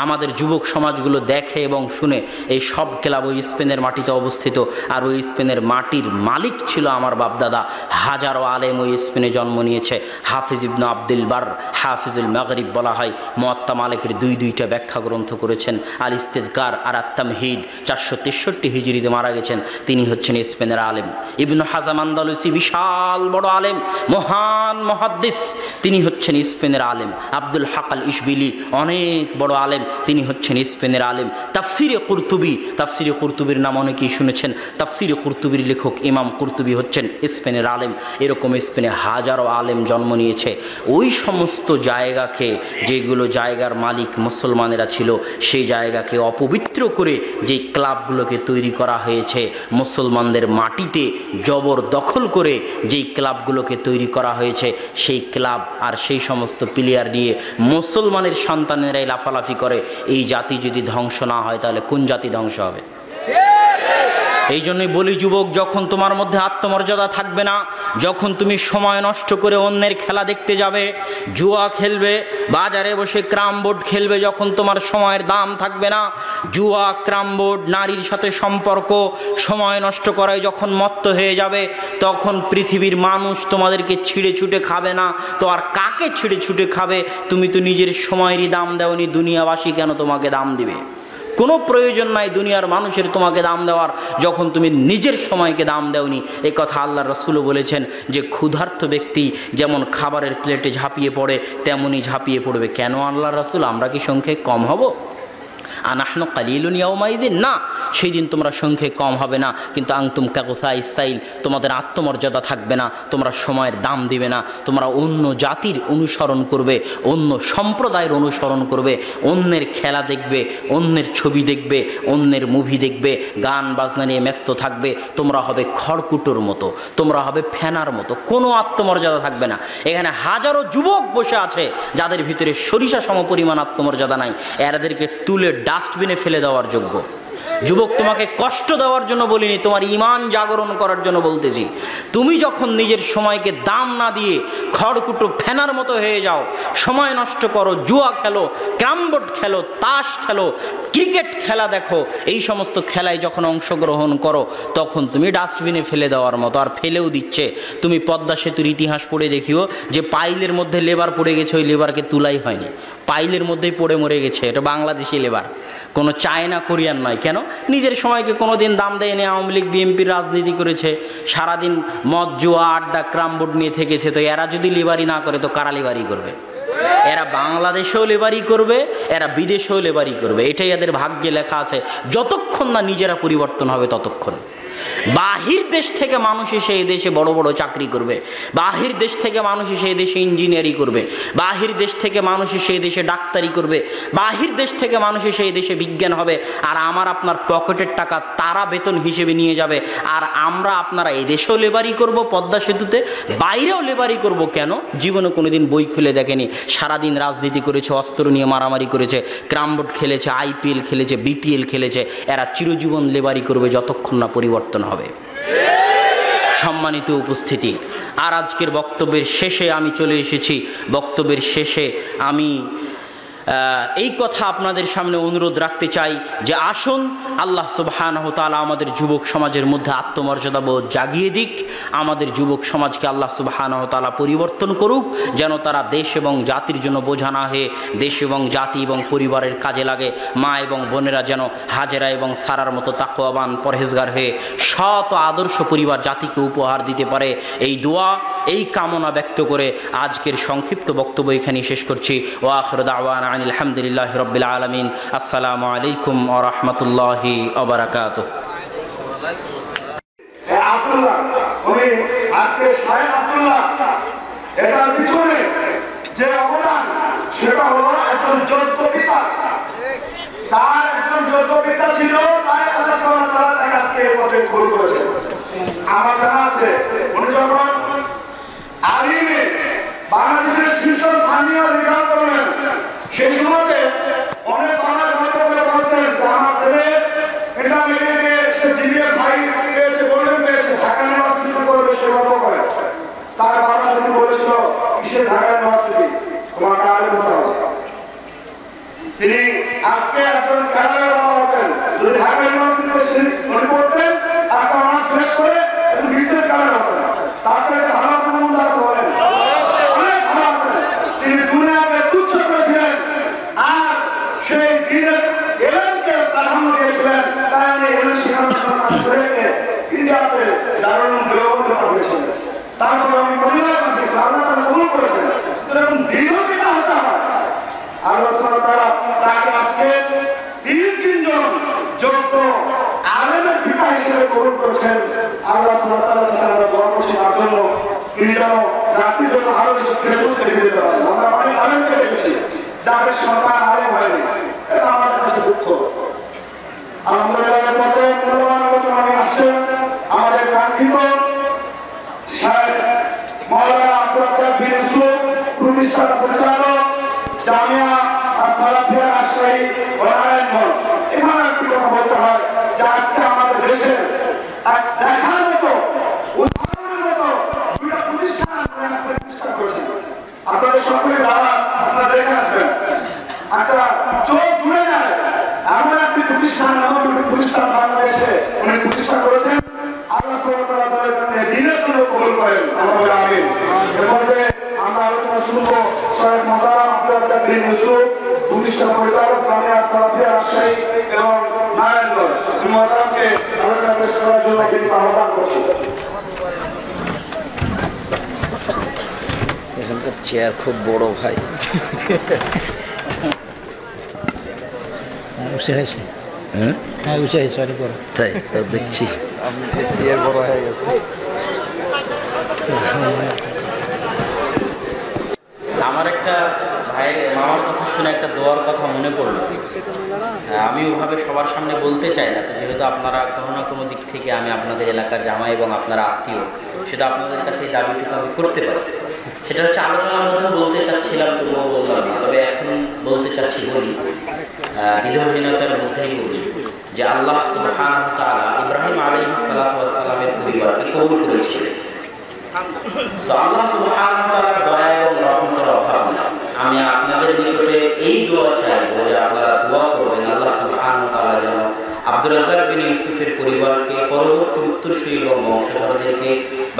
আমাদের যুবক সমাজগুলো দেখে এবং শুনে, এই সব ক্লাব ওই স্পেনের মাটিতে অবস্থিত। আর ওই স্পেনের মাটির মালিক ছিল আমার বাপদাদা। হাজারো আলেম ওই স্পেনে জন্ম নিয়েছে। হাফিজ ইবনে আব্দুল বার, হাফিজুল মাগরিব বলা হয়। মুয়াত্তা মালিকের দুইটা ব্যাখ্যা গ্রন্থ করেছেন, আল ইস্তিযকার আর আত তামহিদ। 463 হিজরিতে মারা গেছেন। তিনি হচ্ছেন স্পেনের আলেম। ইবনে হাজাম আন্দালুসি বিশাল বড় আলেম, মহান মুহাদ্দিস, তিনি হচ্ছেন স্পেনের আলেম। আব্দুল হক আল ইশবিলি অনেক বড় আলেম, তিনি হচ্ছেন স্পেনের আলেম। তাফসিরে কুরতুবি, তাফসিরে কুরতুবির নাম অনেকেই শুনেছেন। তাফসিরে কুরতুবির লেখক ইমাম কুরতুবি হচ্ছেন স্পেনের আলেম। এরকম স্পেনে হাজারো আলেম জন্ম নিয়েছে। ওই সমস্ত জায়গাকে, যেগুলো জায়গার মালিক মুসলমানেরা ছিল, সেই জায়গাকে অপবিত্র করে যেই ক্লাবগুলোকে তৈরি করা হয়েছে, মুসলমানদের মাটিতে জবরদখল করে যেই ক্লাবগুলোকে তৈরি করা হয়েছে, সেই ক্লাব আর সেই সমস্ত প্লেয়ার নিয়ে মুসলমানের সন্তানেরাই লাফালাফি করে। এই জাতি যদি ধ্বংস না হয়, তাহলে কোন জাতি ধ্বংস হবে? এই জন্যই বলি, যুবক, যখন তোমার মধ্যে আত্মমর্যাদা থাকবে না, যখন তুমি সময় নষ্ট করে অন্যের খেলা দেখতে যাবে, জুয়া খেলবে, বাজারে বসে ক্রাম বোর্ড খেলবে, যখন তোমার সময়ের দাম থাকবে না, জুয়া, ক্রাম বোর্ড, নারীর সাথে সম্পর্ক, সময় নষ্ট করায় যখন মত্ত হয়ে যাবে, তখন পৃথিবীর মানুষ তোমাদেরকে ছিঁড়ে ছুটে খাবে না। তো আর কাকে ছিঁড়ে ছুটে খাবে? তুমি তো নিজের সময়েরই দাম দেওনি, দুনিয়াবাসী কেন তোমাকে দাম দিবে? কোনো প্রয়োজন নাই দুনিয়ার মানুষের তোমাকে দাম দেওয়ার, যখন তুমি নিজের সময়কে দাম দেওনি। এই কথা আল্লাহর রাসূলও বলেছেন যে ক্ষুধার্ত ব্যক্তি যেমন খাবারের প্লেটে ঝাঁপিয়ে পড়ে, তেমনই ঝাঁপিয়ে পড়বে। কেন আল্লাহর রাসূল? আমরা কি সংখ্যায় কম হব? আনাহনু কালিলুন ইয়াউমাইযিন, না, সেই দিন তোমরা সংখ্যায় কম হবে না, কিন্তু আনতুম কাগুসাইস সাইল, তোমাদের আত্মমর্যাদা থাকবে না, তোমরা সময়ের দাম দিবে না, তোমরা অন্য জাতির অনুসরণ করবে, অন্য সম্প্রদায়ের অনুসরণ করবে, অন্যের খেলা দেখবে, অন্যের ছবি দেখবে, অন্যের মুভি দেখবে, গান বাজনা নিয়ে ব্যস্ত থাকবে। তোমরা হবে খড়কুটোর মতো, তোমরা হবে ফেনার মতো, কোনো আত্মমর্যাদা থাকবে না। এখানে হাজারো যুবক বসে আছে যাদের ভিতরে সরিষা সমপরিমাণ আত্মমর্যাদা নাই। এদেরকে তুলে ডাস্টবিনে ফেলে দেওয়ার যোগ্য। যুবক, তোমাকে কষ্ট দেওয়ার জন্য বলিনি, তোমার ঈমান জাগরণ করার জন্য বলতেছি। তুমি যখন নিজের সময়কে দাম না দিয়ে খড়কুটো ফেনার মতো হয়ে যাও, সময় নষ্ট করো, জুয়া খেলো, ক্যারমবোর্ড খেলো, তাস খেলো, ক্রিকেট খেলা দেখো, এই সমস্ত খেলায় যখন অংশগ্রহণ করো, তখন তুমি ডাস্টবিনে ফেলে দেওয়ার মতো। আর ফেলেও দিচ্ছে। তুমি পদ্মা সেতুর ইতিহাস পড়ে দেখিও যে পাইলের মধ্যে লেবার পড়ে গেছে, ওই লেবারকে তুলাই হয়নি, পাইলের মধ্যেই পড়ে মরে গেছে। এটা বাংলাদেশি লেবার, কোনো চায়না কোরিয়ান নয়। কেন? নিজের সময়কে কোনোদিন দাম দেয়নি। আওয়ামী লীগ বিএনপির রাজনীতি করেছে, সারাদিন মদ, জুয়া, আড্ডা, ক্রামবোর্ড নিয়ে থেকেছে। তো এরা যদি লেবারি না করে, তো কারা লেবারি করবে? এরা বাংলাদেশেও লেবারি করবে, এরা বিদেশেও লেবারি করবে। এটাই এদের ভাগ্যে লেখা আছে। যতক্ষণ না নিজেরা পরিবর্তন হবে, ততক্ষণ। বাহির দেশ থেকে মানুষ এসে এই দেশে বড় বড় চাকরি করবে, বাহির দেশ থেকে মানুষ এসে এই দেশে ইঞ্জিনিয়ারিং করবে, বাহির দেশ থেকে মানুষ এসে এই দেশে ডাক্তারি করবে, বাহির দেশ থেকে মানুষ এসে এই দেশে বিজ্ঞান হবে। আর আমার আপনার পকেটের টাকা তারা বেতন হিসেবে নিয়ে যাবে। আর আমরা আপনারা এই দেশেও লেবারি করব, পদ্মা সেতুতে, বাইরেও লেবারি করব। কেন? জীবনে কোনোদিন বই খুলে দেখেনি, সারাদিন রাজনীতি করেছে, অস্ত্র নিয়ে মারামারি করেছে, ক্রামবোর্ড খেলেছে, আইপিএল খেলেছে, বিপিএল খেলেছে। এরা চিরজীবন লেবারি করবে যতক্ষণ না পরিবর্তন হবে। সম্মানিত উপস্থিতি, আর আজকের বক্তব্যের শেষে আমি চলে এসেছি। বক্তব্যের শেষে আমি এই কথা আপনাদের সামনে অনুরোধ রাখতে চাই যে আসুন আল্লাহ সুবহানাহু ওয়া তাআলা আমাদের যুবক সমাজের মধ্যে আত্মমর্যাদা বোধ জাগিয়ে দিক। আমাদের যুবক সমাজকে আল্লাহ সুবহানাহু ওয়া তাআলা পরিবর্তন করুক, যেন তারা দেশ এবং জাতির জন্য বোঝা না হয়ে দেশ এবং জাতি এবং পরিবারের কাজে লাগে। মা এবং বোনেরা যেন হাজেরা এবং সারার মতো তাকওয়াবান, পরহেজগার হয়ে সৎ আদর্শ পরিবার জাতিকে উপহার দিতে পারে। এই দোয়া, এই কামনা ব্যক্ত করে আজকের সংক্ষিপ্ত বক্তব্য এখানেই শেষ করছি। ওয়া আখিরু দাওয়ানা আলহামদুলিল্লাহি রাব্বিল আলামিন। আসসালামু আলাইকুম ওয়া রাহমাতুল্লাহি ওয়া বারাকাতুহু। আব্দুল্লাহ, উনি আজকে শাহেখ আব্দুল্লাহ, এটার পিছনে যে অবদান, সেটা হলো একজন যোগ্য পিতা। তার একজন যোগ্য পিতা ছিল, তাই আল্লাহ সুবহানাহু ওয়া তাআলা তাকে আজকে এই পর্যায়ে কবুল করেছেন। আমার জানা আছে, উনি যখন আলিমে বাংলাদেশের শীর্ষস্থানীয় রেজাল্ট করলেন, সেই সময়তে অনেক বাংলার গল্প বলে বলতেন যে আমার ছেলে ইন্টারমিডিয়েটে সে জিপিএ ভাই পেয়েছে, গোল্ডেন পেয়েছে, ঢাকা ইউনিভার্সিটিতে পড়বে, সে গর্ব করে। তার বাবা সেদিন বলেছে কিসের ঢাকা ইউনিভার্সিটি, তোমাকে আলেম হতে হবে। তিনি আজকে একজন ক্যাডারের বাবা হতেন, যদি ঢাকা ইউনিভার্সিটিতে উনি পড়তেন, আজকে অনার্স শেষ করে একজন বিশেষ ক্যাডার হতেন। তার চাইতে ভালো আছেন মন্দ আছে বলেন? অনেক ভালো আছেন। তিনি দুনিয়াকে তুচ্ছ করেছিলেন আর সেই দিনের এলএমকে প্রাধান্য দিয়েছিলেন। তাই উনি এলএম শিক্ষার জন্য কাজ করে ইন্ডিয়াতে দারুণ দেওবন্দে পাঠিয়েছিলেন। তারপরে আমি মদিনায় পাঠিয়েছিলাম, আল্লাহ তাআলা কবুল করেছেন। এরকম দৃঢ় যেটা হতে হয়, আল্লাহ সুবহানাহু ওয়া তাআলা তাকে আজকে তিনজন যোগ্য আলেমের পিতা হিসেবে কবুল করেছেন। আল্লাহ সুবহানাহু ওয়া তাআলার কাছে আমরা দোয়া করছি তার জন্য, তিনি যেন জাতির জন্য আরো বেশি খেদমত রেখে দিতে পারেন। আমরা অনেক আলেমকে দেখেছি যাদের সন্তান আলেম হয়নি, এটা আমাদের কাছে দুঃখ। আলহামদুলিল্লাহ মূল্যবান আলোচনা আসছেন আমাদের কাঙ্ক্ষিত শায়েখ মাওলানা আব্দুল রাজ্জাক বিন ইউসুফ, প্রতিষ্ঠাতা পরিচালক জামিয়া আস-সালাফিয়া রাজশাহী ও নারায়ণগঞ্জ। এখানে একটু কথা বলতে হয় যে আজকে আমাদের দেশের এক দেখার মতো উদাহরণের মতো দুইটা প্রতিষ্ঠান প্রতিষ্ঠা করেছেন। আপনাদের সকলে দ্বারা আপনারা দেখে আসবেন, একটা চোখ জুড়ে যায় এমন একটি প্রতিষ্ঠান, এমন একটি প্রতিষ্ঠান বাংলাদেশে উনি প্রতিষ্ঠা করেছেন। আল্লাহ সুবহানাহু ওয়া তাআলা তাদের দিনের জন্য কবুল করেন, আমরা বলি আমিন। এরপর যে আমরা আলোচনা শুনবো শায়েখ মাওলানা আব্দুল রাজ্জাক বিন ইউসুফ, প্রতিষ্ঠাতা পরিচালক জামিয়া আস-সালাফিয়া রাজশাহী এবং নারায়ণগঞ্জ। আমি মাওলানাকে আলোচনা পেশ করার জন্য বিনীত আহ্বান করছি। এখানকার চেয়ার খুব বড় ভাই। উঁচু হয়েছে, হ্যাঁ উঁচু হয়েছে অনেক বড়, তাই তো দেখছি চেয়ার বড় হয়ে গেছে। আমার একটা ভাইয়ের মামার কথা শুনে একটা দোয়ার কথা মনে পড়লো। আমি ওভাবে সবার সামনে বলতে চাই না, তো যেহেতু আপনারা কোনো না কোনো দিক থেকে আমি আপনাদের এলাকার জামাই এবং আপনারা আত্মীয়, সেটা আপনাদের কাছে এই দাবিটুকু আমি করতে পারি। সেটা হচ্ছে আলোচনার মধ্যে বলতে চাচ্ছিলাম, তবুও বললাম, তবে এখন বলতে চাচ্ছি বলি, দ্বিধাহীনতার মধ্যেই বলি যে আল্লাহ সুবহানাহু ওয়া তাআলা ইব্রাহিম আলাইহিস সালাতু ওয়াস সালামের পরিবারকে কবুল করেছিলেন। তো আল্লাহ সুবহানাহু ওয়া তাআলার দয়া এবং রহমতের অভাব নেই। আমি আপনাদের নিকটে এই দোয়া চাইবো যে আপনারা দোয়া করবেন আল্লাহ সুবহানাহু ওয়া তাআলা যেন আব্দুর রাজ্জাক বিন ইউসুফের পরিবারকে, পরবর্তী উত্তরসূরি এবং বংশধরদেরকে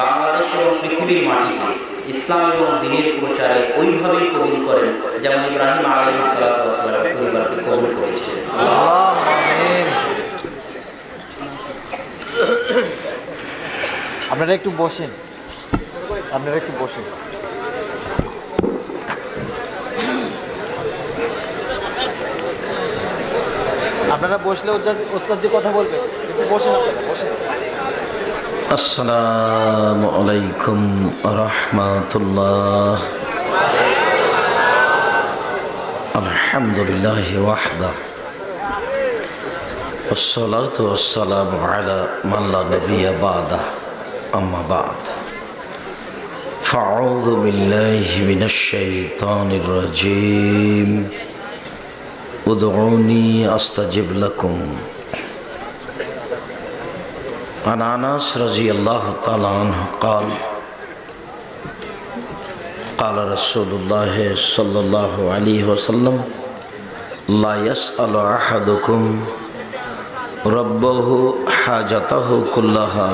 বাংলাদেশ এবং পৃথিবীর মাটিতে ইসলাম এবং দ্বীনের প্রচারে ওইভাবেই কবুল করেন যেমন ইব্রাহিম আলাইহিস সালাতু ওয়াস সালামের পরিবারকে কবুল করেছিলেন। আপনারা একটু বসেন, আপনারা একটু বসেন। আপনারা বসলে ওস্তাদ যে কথা বলবেন, একটু বসেন, আপনারা বসেন। আসসালামু আলাইকুম রাহমাতুল্লাহ। আলহামদুলিল্লাহ ওয়াহদা والصلاة والسلام على من لا نبي بعده أما بعد فأعوذ بالله من الشيطان الرجيم ادعوني أستجب لكم عن أنس رضي الله تعالى عنه قال قال رسول الله صلى الله عليه وسلم لا يسأل أحدكم ربه حاجته كلها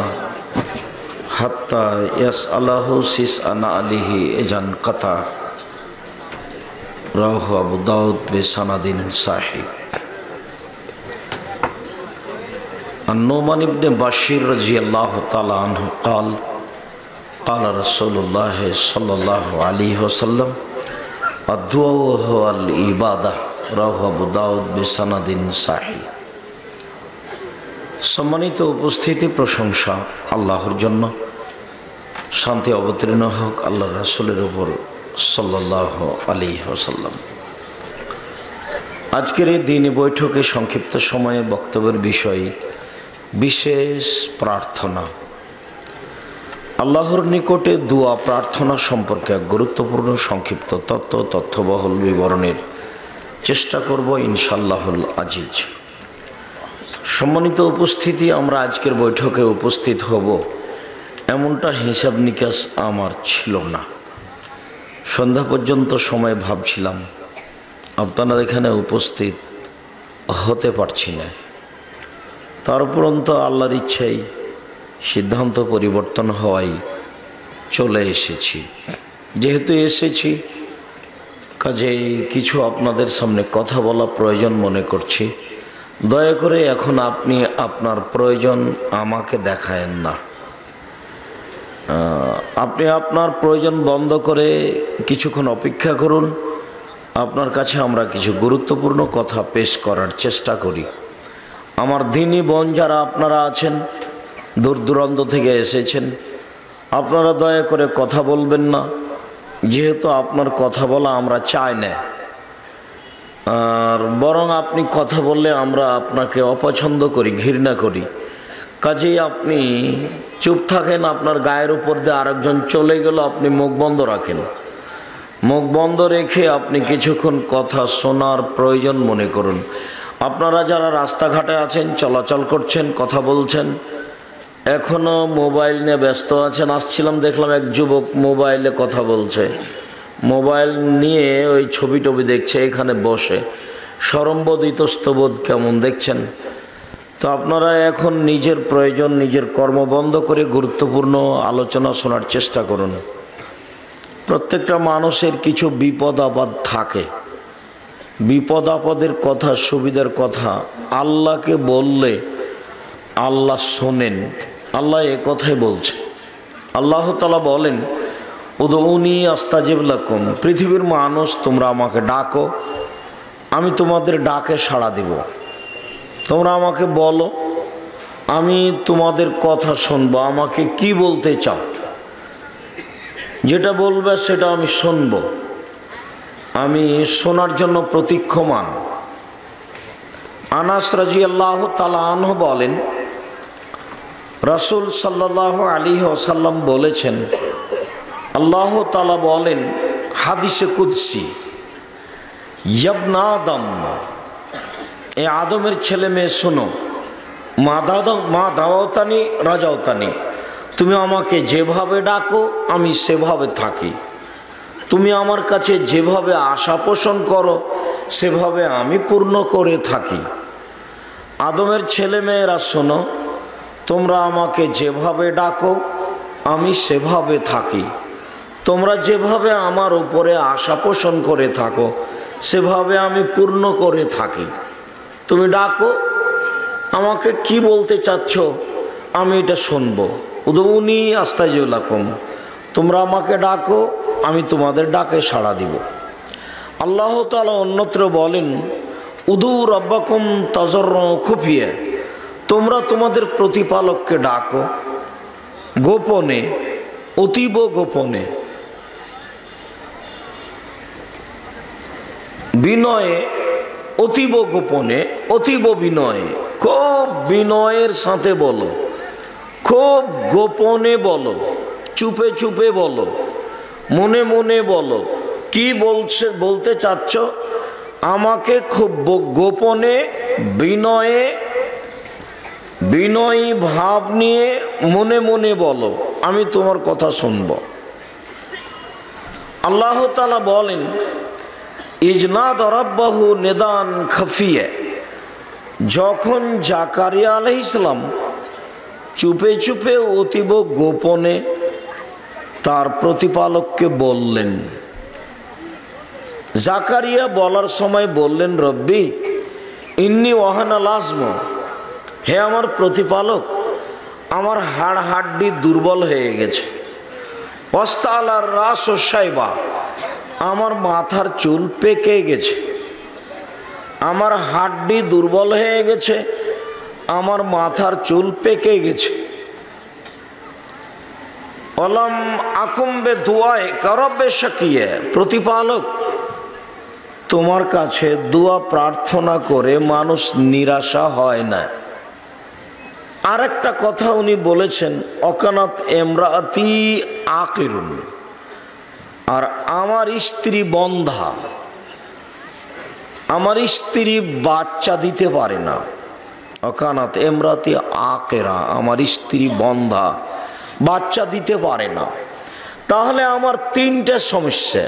حتى يسأله سسأل عليه إذن قطع رواه أبو داود بسند صحيح النعمان بن بشير رضي الله تعالى عنه قال قال رسول الله صلى الله عليه وسلم الدعاء هو العبادة رواه أبو داود بسند صحيح। সম্মানিত উপস্থিতি, প্রশংসা আল্লাহর জন্য, শান্তি অবতীর্ণ হোক আল্লাহ রাসূলের উপর সাল্লাল্লাহু আলাইহি ওয়াসাল্লাম। আজকের এই দিনী বৈঠকে সংক্ষিপ্ত সময়ে বক্তব্যের বিষয় বিশেষ প্রার্থনা। আল্লাহর নিকটে দোয়া প্রার্থনা সম্পর্কে এক গুরুত্বপূর্ণ সংক্ষিপ্ত তথ্যবহুল বিবরণের চেষ্টা করব ইনশাআল্লাহুল আজিজ। সম্মানিত উপস্থিতি, আমরা আজকের বৈঠকে উপস্থিত হব এমনটা হিসাব নিকাশ আমার ছিল না। সন্ধ্যা পর্যন্ত সময় ভাবছিলাম আপনারা এখানে উপস্থিত হতে পারছি না, তার উপরন্ত আল্লাহর ইচ্ছাই সিদ্ধান্ত পরিবর্তন হওয়াই চলে এসেছি। যেহেতু এসেছি কাজেই কিছু আপনাদের সামনে কথা বলা প্রয়োজন মনে করছি। দয়া করে এখন আপনি আপনার প্রয়োজন আমাকে দেখায়েন না, আপনি আপনার প্রয়োজন বন্ধ করে কিছুক্ষণ অপেক্ষা করুন। আপনার কাছে আমরা কিছু গুরুত্বপূর্ণ কথা পেশ করার চেষ্টা করি। আমার দিনী বোন যারা আপনারা আছেন, দূর দূরান্ত থেকে এসেছেন, আপনারা দয়া করে কথা বলবেন না, যেহেতু আপনার কথা বলা আমরা চাই না। আর বরং আপনি কথা বললে আমরা আপনাকে অপছন্দ করি, ঘৃণা করি। কাজেই আপনি চুপ থাকেন, আপনার গায়ের উপর দিয়ে আরেকজন চলে গেল আপনি মুখ বন্ধ রাখেন। মুখ বন্ধ রেখে আপনি কিছুক্ষণ কথা শোনার প্রয়োজন মনে করুন। আপনারা যারা রাস্তাঘাটে আছেন, চলাচল করছেন, কথা বলছেন, এখনও মোবাইল নিয়ে ব্যস্ত আছেন, আসছিলাম দেখলাম এক যুবক মোবাইলে কথা বলছে, মোবাইল নিয়ে ওই ছবি টবি দেখছে এখানে বসে, শরমবোধ ইতস্তবোধ কেমন দেখছেন? তো আপনারা এখন নিজের প্রয়োজন, নিজের কর্ম বন্ধ করে গুরুত্বপূর্ণ আলোচনা শোনার চেষ্টা করুন। প্রত্যেকটা মানুষের কিছু বিপদ আপদ থাকে, বিপদ আপদের কথা, সুবিধার কথা আল্লাহকে বললে আল্লাহ শোনেন। আল্লাহ এ কথাই বলছে। আল্লাহ তাআলা বলেন, উদউনি আস্তাজিব লাকুম, পৃথিবীর মানুষ তোমরা আমাকে ডাকো, আমি তোমাদের ডাকে সাড়া দেব। তোমরা আমাকে বলো, আমি তোমাদের কথা শুনবো। আমাকে কি বলতে চাও, যেটা বলবে সেটা আমি শুনব, আমি শোনার জন্য প্রতীক্ষমান। আনাস রাদিয়াল্লাহু তাআলা আনহু বলেন, রাসূল সাল্লাল্লাহু আলাইহি ওয়াসাল্লাম বলেছেন, আল্লাহ তাআলা বলেন হাদিসে কুদসি, ইবনা আদম, এ আদমের ছেলে মেয়ে শোনো, মা দাওয়াতানি রাজাওতানি, তুমি আমাকে যেভাবে ডাকো আমি সেভাবে থাকি, তুমি আমার কাছে যেভাবে আশা পোষণ করো সেভাবে আমি পূর্ণ করে থাকি। আদমের ছেলে মেয়েরা শোনো, তোমরা আমাকে যেভাবে ডাকো আমি সেভাবে থাকি, তোমরা যেভাবে আমার উপরে আশা পোষণ করে থাকো সেভাবে আমি পূর্ণ করে থাকি। তুমি ডাকো, আমাকে কি বলতে চাচ্ছ আমি এটা শুনবো। উদউনি আস্তাজিব লাকুম, তোমরা আমাকে ডাকো, আমি তোমাদের ডাকে সাড়া দিব। আল্লাহ তাআলা অন্যত্র বলেন, উদু রব্বাকুম তাজাররুন খুফিয়া, তোমরা তোমাদের প্রতিপালককে ডাকো গোপনে, অতীব গোপনে, বিনয়ে, অতীব গোপনে, অতীব বিনয়ে, খুব বিনয়ের সাথে বলো, খুব গোপনে বলো, চুপে চুপে বলো, মনে মনে বলো। কি বলতে চাচ্ছ আমাকে খুব গোপনে, বিনয়ে, বিনয়ী ভাব নিয়ে মনে মনে বলো, আমি তোমার কথা শুনব। আল্লাহ তাআলা বলেন, ইজনাদা রাব্বাহু নিদান খাফিয়া, যখন জাকারিয়া আলাইহিস সালাম চুপে চুপে অতীব গোপনে তার প্রতিপালককে বললেন, জাকারিয়া বলার সময় বললেন, রব্বি ইন্নী ওয়াহানাল আযমু, হে আমার প্রতিপালক, আমার হাড় হাড্ডি দুর্বল হয়ে গেছে। ওয়াস্তালার রাস ও শাইবা, আমার মাথার চুল পেকে গেছে, আমার হাড্ডি দুর্বল হয়ে গেছে, আমার মাথার চুল পেকে গেছে। অলম আকুম্বে দুয়ায় করবে শাকিয়ে, প্রতিপালক তোমার কাছে দোয়া প্রার্থনা করে মানুষ নিরাশা হয় না। আরেকটা কথা উনি বলেছেন, অকানাত ইমরাতি আকিরুন, আর আমার স্ত্রী বন্ধা, আমার স্ত্রী বাচ্চা দিতে পারে না। অকানাত ইমরাতি আকিরা, আমার স্ত্রী বন্ধা, বাচ্চা দিতে পারে না। তাহলে আমার তিনটে সমস্যা।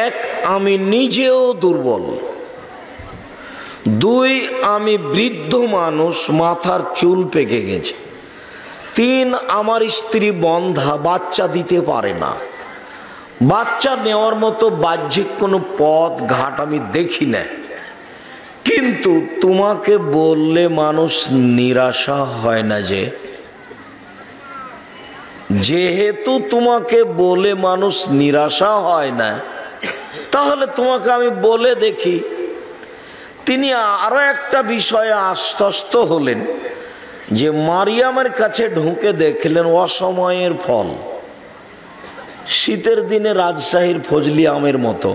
এক, আমি নিজেও দুর্বল। দুই, আমি বৃদ্ধ মানুষ, মাথার চুল পেকে গেছে। তিন, আমার স্ত্রী বন্ধা, বাচ্চা দিতে পারে না। বাচ্চা নেওয়ার মতো বাহ্যিক কোনো পথ ঘাট আমি দেখি না। কিন্তু তোমাকে বললে মানুষ নিরাশা হয় না যে? যেহেতু তোমাকে বলে মানুষ নিরাশা হয় না, তাহলে তোমাকে আমি বলে দেখি। তিনি আরো একটা বিষয়ে আশ্বস্ত হলেন যে মারিয়ামের কাছে ঢুকে দেখলেন অসময়ের ফল, শীতের দিনে রাজশাহীর ফজলি আমের মতো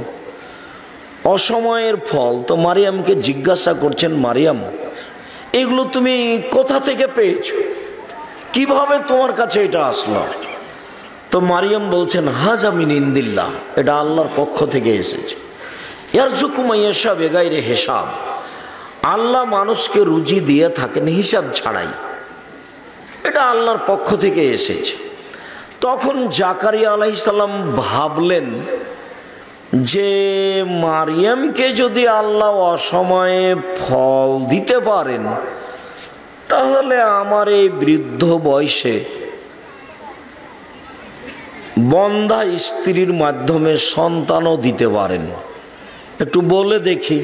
অসময়ের ফল। তো মারিয়ামকে জিজ্ঞাসা করছেন, মারিয়াম, এগুলো তুমি কোথা থেকে পেয়েছো? কিভাবে তোমার কাছে এটা আসলো? তো মারিয়াম বলছেন, হাজা মিন ইন্দিল্লাহ, এটা আল্লাহর পক্ষ থেকে এসেছে। ইয়ারযুকু মাইয়াশা বিগাইরি হিসাব, আল্লাহ মানুষকে রুজি দিয়ে থাকেন হিসাব ছাড়াই, এটা আল্লাহর পক্ষ থেকে এসেছে। তখন জাকারিয়া আলাইহিস সালাম ভাবলেন যে মারিয়ামকে যদি আল্লাহ অসময়ে ফল দিতে পারেন, তাহলে আমার এই বৃদ্ধ বয়সে বন্ধা স্ত্রীর মাধ্যমে সন্তানও দিতে পারেন। একটু বলে দেখি,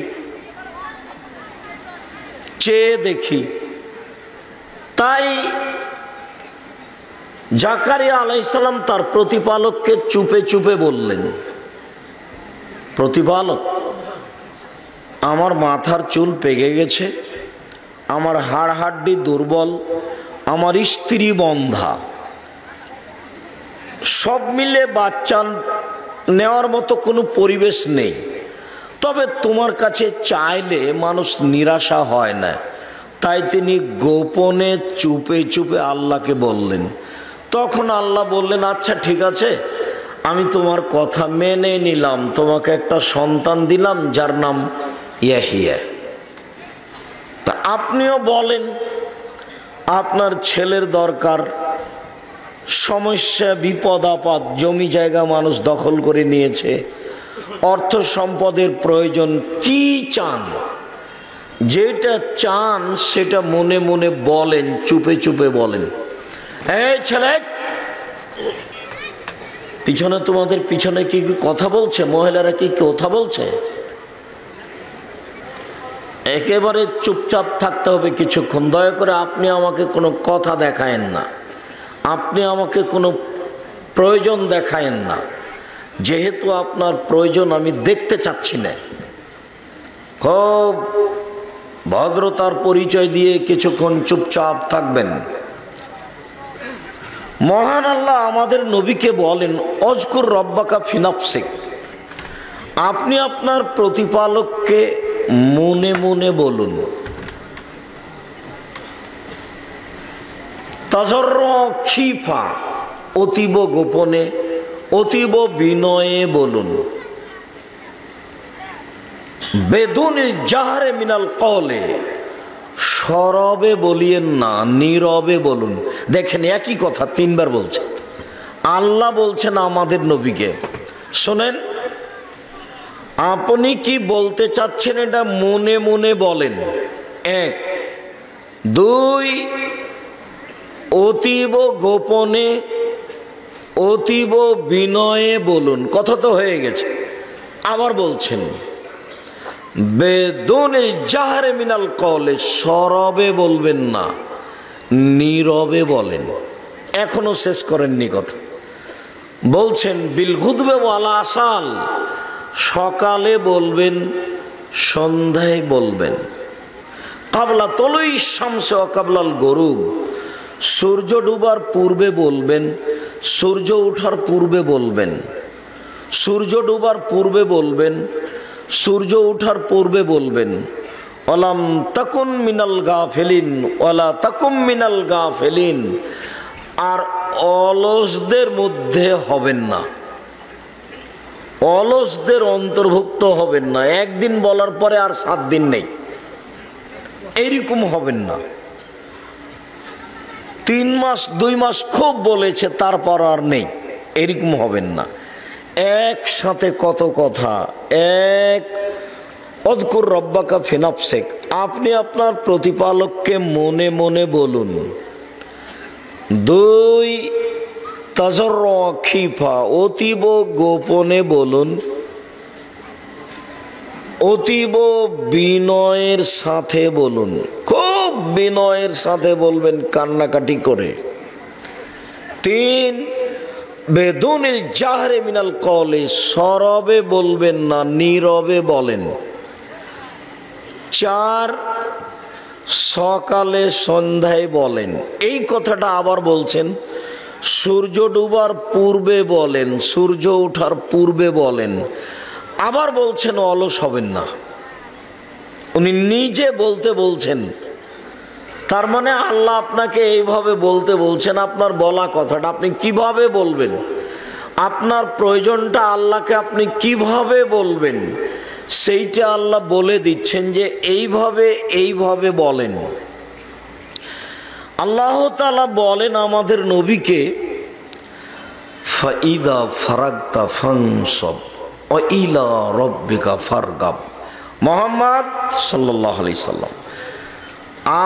চেয়ে দেখি। তাই জাকারিয়া আলাইহিস সালাম তার প্রতিপালককে চুপে চুপে বললেন, প্রতিপালক, আমার মাথার চুল পেকে গেছে, আমার হাড় হাড্ডি দুর্বল, আমার স্ত্রী বন্ধা, সব মিলে বাচ্চা নেওয়ার মতো কোনো পরিবেশ নেই। তবে তোমার কাছে চাইলে মানুষ নিরাশা হয় না। তাই তিনি গোপনে চুপে চুপে আল্লাহকে বললেন। তখন আল্লাহ বললেন, আচ্ছা ঠিক আছে, আমি তোমার কথা মেনে নিলাম, তোমাকে একটা সন্তান দিলাম যার নাম ইয়াহিয়া। তা আপনিও বলেন আপনার ছেলের দরকার, সমস্যা, বিপদ আপদ, জমি জায়গা মানুষ দখল করে নিয়েছে, অর্থ সম্পদের প্রয়োজন, কি চান? যেটা চান সেটা মনে মনে বলেন, চুপে চুপে বলেন। এই ছেলে, পিছনে তোমাদের পিছনে কি কথা বলছে? মহিলারা কি কথা বলছে? একেবারে চুপচাপ থাকতে হবে কিছুক্ষণ। দয়া করে আপনি আমাকে কোনো কথা দেখায়েন না, আপনি আমাকে কোনো প্রয়োজন দেখায়েন না। যেহেতু আপনার প্রয়োজন আমি দেখতে চাচ্ছি না, খুব ভদ্রতার পরিচয় দিয়ে কিছুক্ষণ চুপচাপ থাকবেন। মহান আল্লাহ আমাদের নবীকে বলেন, অজকুর রব্বাকা ফি নাফসিক, আপনি আপনার প্রতিপালককে মনে মনে বলুন। তাজর্র খিফা, অতীব গোপনে, অতীব বিনয়ে বলুন। বেদুনিল জাহরে মিনাল কওলে, সরবে বলিয়েন না, নীরবে বলুন। দেখেন একই কথা তিনবার বলছে। আল্লাহ বলছেন আমাদের নবীকে, শোনেন, আপনি কি বলতে চাচ্ছেন এটা মনে মনে বলেন। এক। দুই, অতীব গোপনে, অতীব বিনয়ে বলুন। কথা তো হয়ে গেছে। আবার বলছেন, বেদুনিল জাহরে মিনাল কওলে, সরবে বলবেন না, নীরবে বলেন। এখনো শেষ করেননি কথা। বলছেন বিল গুদবে ওয়ালা আসাল, সকালে বলবেন, সন্ধ্যায় বলবেন। কাবলা তলুই শামসে ওয়া কাবলাল গরুব, সূর্য ডুবার পূর্বে বলবেন, সূর্য ওঠার পূর্বে বলবেন। সূর্য ডুবার পূর্বে বলবেন, সূর্য ওঠার পূর্বে বলবেন। ওয়ালাম তাকুন মিনাল গাফিলিন ওয়ালা তাকুম মিনাল গাফিলিন, আর অলসদের মধ্যে হবেন না, অলসদের অন্তর্ভুক্ত হবেন না। একদিন বলার পরে আর 7 দিন নেই, এইরকম হবেন না। 3 মাস 2 মাস খুব বলেছে, তারপর আর নেই, এরকম হবেন না। একসাথে কত কথা। এক, অযকুর রব্বাকা ফি নাফসিক, আপনি আপনার প্রতিপালককে মনে মনে বলুন। দুই, তাজাররু খিফা, অতীব গোপনে বলুন, অতীব বিনয়ের সাথে বলুন, খুব বিনয়ের সাথে বলবেন, কান্নাকাটি করে। তিন, বেদুনিল জাহরে মিনাল কওলি, সরবে বলবেন না, নীরবে বলেন। চার, সকালে সন্ধ্যায় বলেন। এই কথাটা আবার বলছেন, সূর্য ডুবার পূর্বে বলেন, সূর্য ওঠার পূর্বে বলেন। আবার বলছেন অলস হবেন না, উনি নিজে বলতে বলছেন। তার মানে আল্লাহ আপনাকে এইভাবে বলতে বলছেন, আপনার বলা কথাটা আপনি কিভাবে বলবেন, আপনার প্রয়োজনটা আল্লাহকে আপনি কিভাবে বলবেন, সেইটা আল্লাহ বলে দিচ্ছেন যে এইভাবে এইভাবে বলেন। আল্লাহ তাআলা বলেন আমাদের নবীকে, ফাইদা ফারাগতা ফানসব ওয়া ইলা রাব্বিকা ফারগাব। মুহাম্মদ সাল্লাল্লাহু আলাইহি সাল্লাম,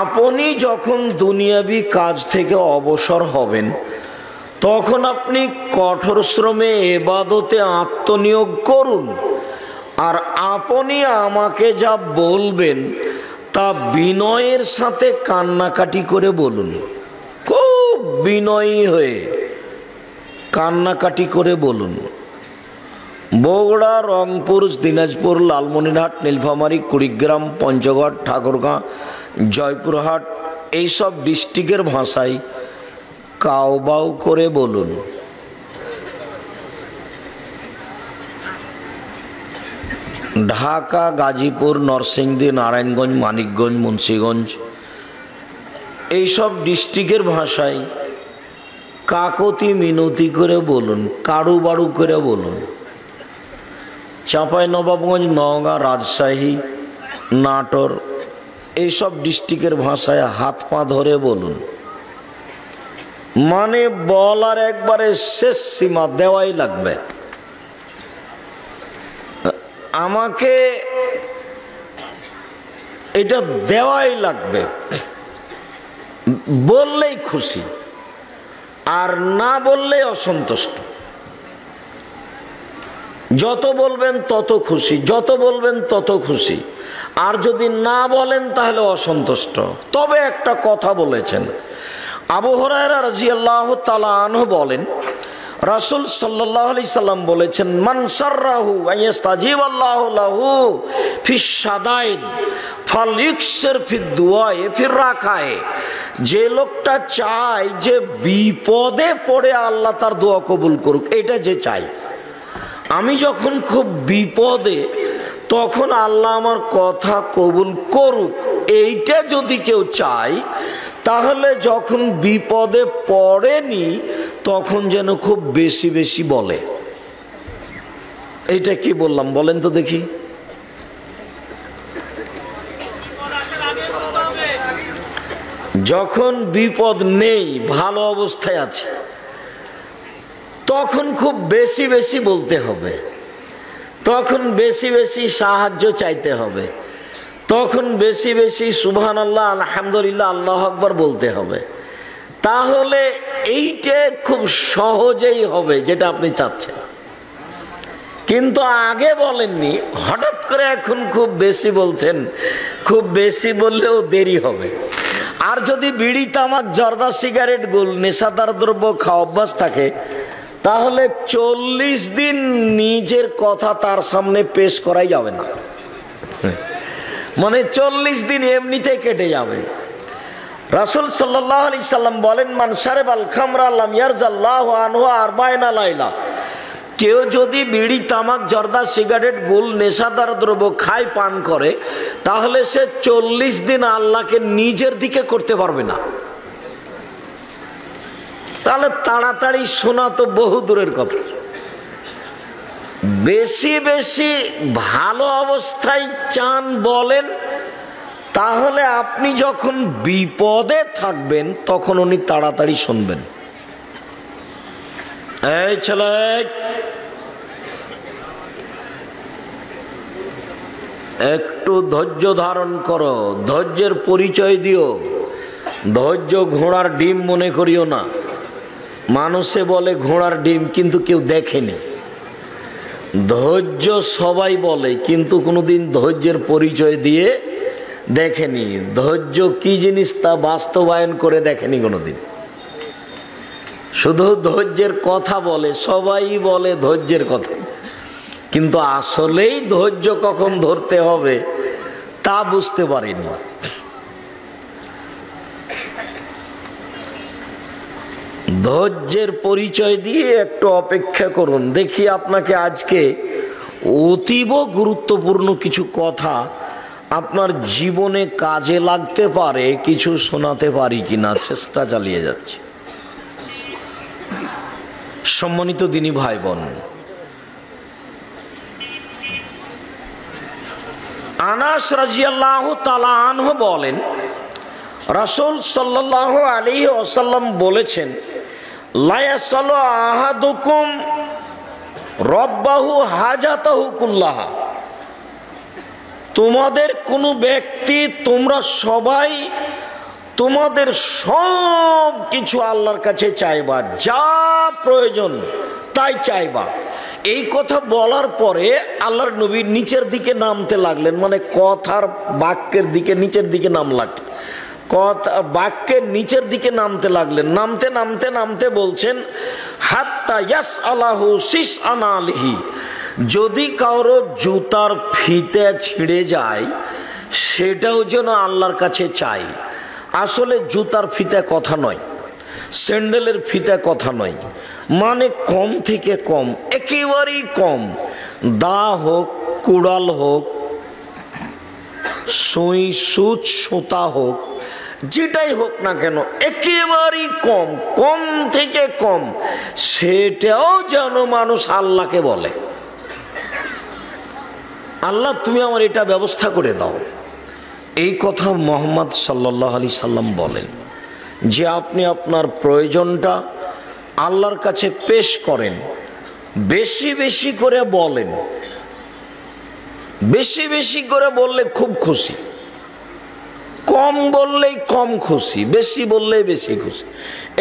আপনি যখন দুনিয়াবি কাজ থেকে অবসর হবেন তখন আপনি কঠোর শ্রমে ইবাদতে আত্মনিয়োগ করুন, আর আপনি আমাকে যা বলবেন তা বিনয়ের সাথে কান্নাকাটি করে বলুন। খুব বিনয়ী হয়ে কান্নাকাটি করে বলুন। বগুড়া, রংপুর, দিনাজপুর, লালমনিরহাট, নীলফামারী, কুড়িগ্রাম, পঞ্চগড়, ঠাকুরগাঁ, জয়পুরহাট এইসব ডিস্ট্রিক্টের ভাষায় কাউবাউ করে বলুন। ঢাকা, গাজীপুর, নরসিংদী, নারায়ণগঞ্জ, মানিকগঞ্জ, মুন্সিগঞ্জ এইসব ডিস্ট্রিক্টের ভাষায় কাকতি মিনতি করে বলুন, কাড়ু বাড়ু করে বলুন। চাঁপাইনবাবগঞ্জ, নওগাঁ, রাজশাহী, নাটোর এইসব ডিস্ট্রিক্টের ভাষায় হাত পা ধরে বলুন। মানে বলার একবারে শেষ সীমা দেওয়াই লাগবে। আমাকে এটা দেওয়াই লাগবে, বললেই খুশি, আর না বললেই অসন্তুষ্ট। যত বলবেন তত খুশি, যত বলবেন তত খুশি, আর যদি না বলেন তাহলে অসন্তুষ্ট। তবে একটা কথা বলেছেন, আবু হুরায়রা রাদিয়াল্লাহু তাআলা আনহু বলেন, রাসূল সাল্লাল্লাহু আলাইহি সাল্লাম বলেছেন, মান সাররাহু আইয়াস্তাজিবাল্লাহু লাহু ফিস সাদাইদ ফালিকসির ফিদ দুআয়ে ফির রাখায়ে। যে লোকটা চায় যে বিপদে পড়ে আল্লাহ তার দোয়া কবুল করুক, এটা যে চাই। আমি যখন খুব বিপদে, তখন আল্লাহ আমার কথা কবুল করুক, এইটা যদি কেউ চায়, তাহলে যখন বিপদে পড়েনি তখন যেন খুব বেশি বেশি বলে। এটা কি বললাম বলেন তো দেখি? যখন বিপদ নেই, ভালো অবস্থায় আছে, তখন খুব বেশি বেশি বলতে হবে, তখন বেশি বেশি সাহায্য চাইতে হবে, তখন বেশি বেশি সুবহানাল্লাহ, আলহামদুলিল্লাহ, আল্লাহু আকবার বলতে হবে। তাহলে এইটা খুব সহজেই হবে যেটা আপনি চাচ্ছেন। কিন্তু আগে বলেননি, হঠাৎ করে এখন খুব বেশি বলছেন, খুব বেশি বললেও দেরি হবে। আর যদি বিড়ি, তামাক, জর্দা, সিগারেট, গুল, নেশাদার দ্রব্য খাওয়া অভ্যাস থাকে, তাহলে 40 দিন নিজের কথা তার সামনে পেশ করাই যাবে না। মানে 40 দিন এমনিতে কেটে যাবে। রাসূল সাল্লাল্লাহু আলাইহি সাল্লাম বলেন, মান শারিবাল খামরা লাম ইয়ারজাল্লাহু আনহু আরবাইনা লাইলা। কেউ যদি বিড়ি, তামাক, জর্দা, সিগারেট, গুল, নেশাদার দ্রব্য খায়, পান করে, তাহলে সে 40 দিন আল্লাহকে নিজের দিকে করতে পারবে না। তাহলে তাড়াতাড়ি শোনা তো বহু দূরের কথা। বেশি বেশি ভালো অবস্থায় চান বলেন, তাহলে আপনি যখন বিপদে থাকবেন তখন উনি তাড়াতাড়ি শুনবেন। এই ছেলে, একটু ধৈর্য ধারণ করো, ধৈর্যের পরিচয় দিও। ধৈর্য ঘোড়ার ডিম মনে করিও না। মানুষে বলে ঘোড়ার ডিম, কিন্তু কেউ দেখেনি। ধৈর্য সবাই বলে, কিন্তু কোনোদিন ধৈর্যের পরিচয় দিয়ে দেখেনি। ধৈর্য কি জিনিস তা বাস্তবায়ন করে দেখেনি কোনোদিন। শুধু ধৈর্যের কথা বলে, সবাই বলে ধৈর্যের কথা, কিন্তু আসলেই ধৈর্য কখন ধরতে হবে তা বুঝতে পারেনি। ধৈর্যের পরিচয় দিয়ে একটু অপেক্ষা করুন, দেখি আপনাকে আজকে অতীব গুরুত্বপূর্ণ কিছু কথা আপনার জীবনে কাজে লাগতে পারে কিছু শোনাতে পারি কিনা, চেষ্টা চালিয়ে যাচ্ছি। সম্মানিত দিনী ভাই বোন, আনাস রাদিয়াল্লাহু তাআলা আনহু বলেন, রাসূল সাল্লাল্লাহু আলাইহি ওয়াসাল্লাম বলেছেন, লা ইয়াসালু আহাদুকুম রব্বাহু হাজাতাহু কুল্লাহা। তোমাদের কোনো ব্যক্তি, তোমরা সবাই তোমাদের সব কিছু আল্লাহর কাছে চাইবা, যা প্রয়োজন তাই চাইবা। এই কথা বলার পরে আল্লাহর নবী নিচের দিকে নামতে লাগলেন, মানে কথার বাক্যের দিকে নিচের দিকে নামলেন, কথা বাক্যের নিচের দিকে নামতে লাগলেন। নামতে নামতে নামতে বলছেন, হাত্তা ইয়াসআলাহু সিসআন আলিহি, যদি কারো জুতার ফিতে ছিঁড়ে যায় সেটাও যেন আল্লাহর কাছে চাই। আসলে জুতার ফিতে কথা নয়, স্যান্ডেলের ফিতে কথা নয়, মানে কম থেকে কম, একেবারেই কম, দা হোক, কুড়াল হোক, সুই সুচ সুতা হোক, যেটাই হোক না কেন, একেবারেই কম, কম থেকে কম, সেটাও যেন মানুষ আল্লাহকে বলে, আল্লাহ তুমি আমার এটা ব্যবস্থা করে দাও। এই কথা মুহাম্মদ সাল্লাল্লাহু আলাইহি সাল্লাম বলেন, যে আপনি আপনার প্রয়োজনটা আল্লাহর কাছে পেশ করেন, বেশি বেশি করে বলেন। বেশি বেশি করে বললে খুব খুশি, কম বললেই কম খুশি, বেশি বললেই বেশি খুশি।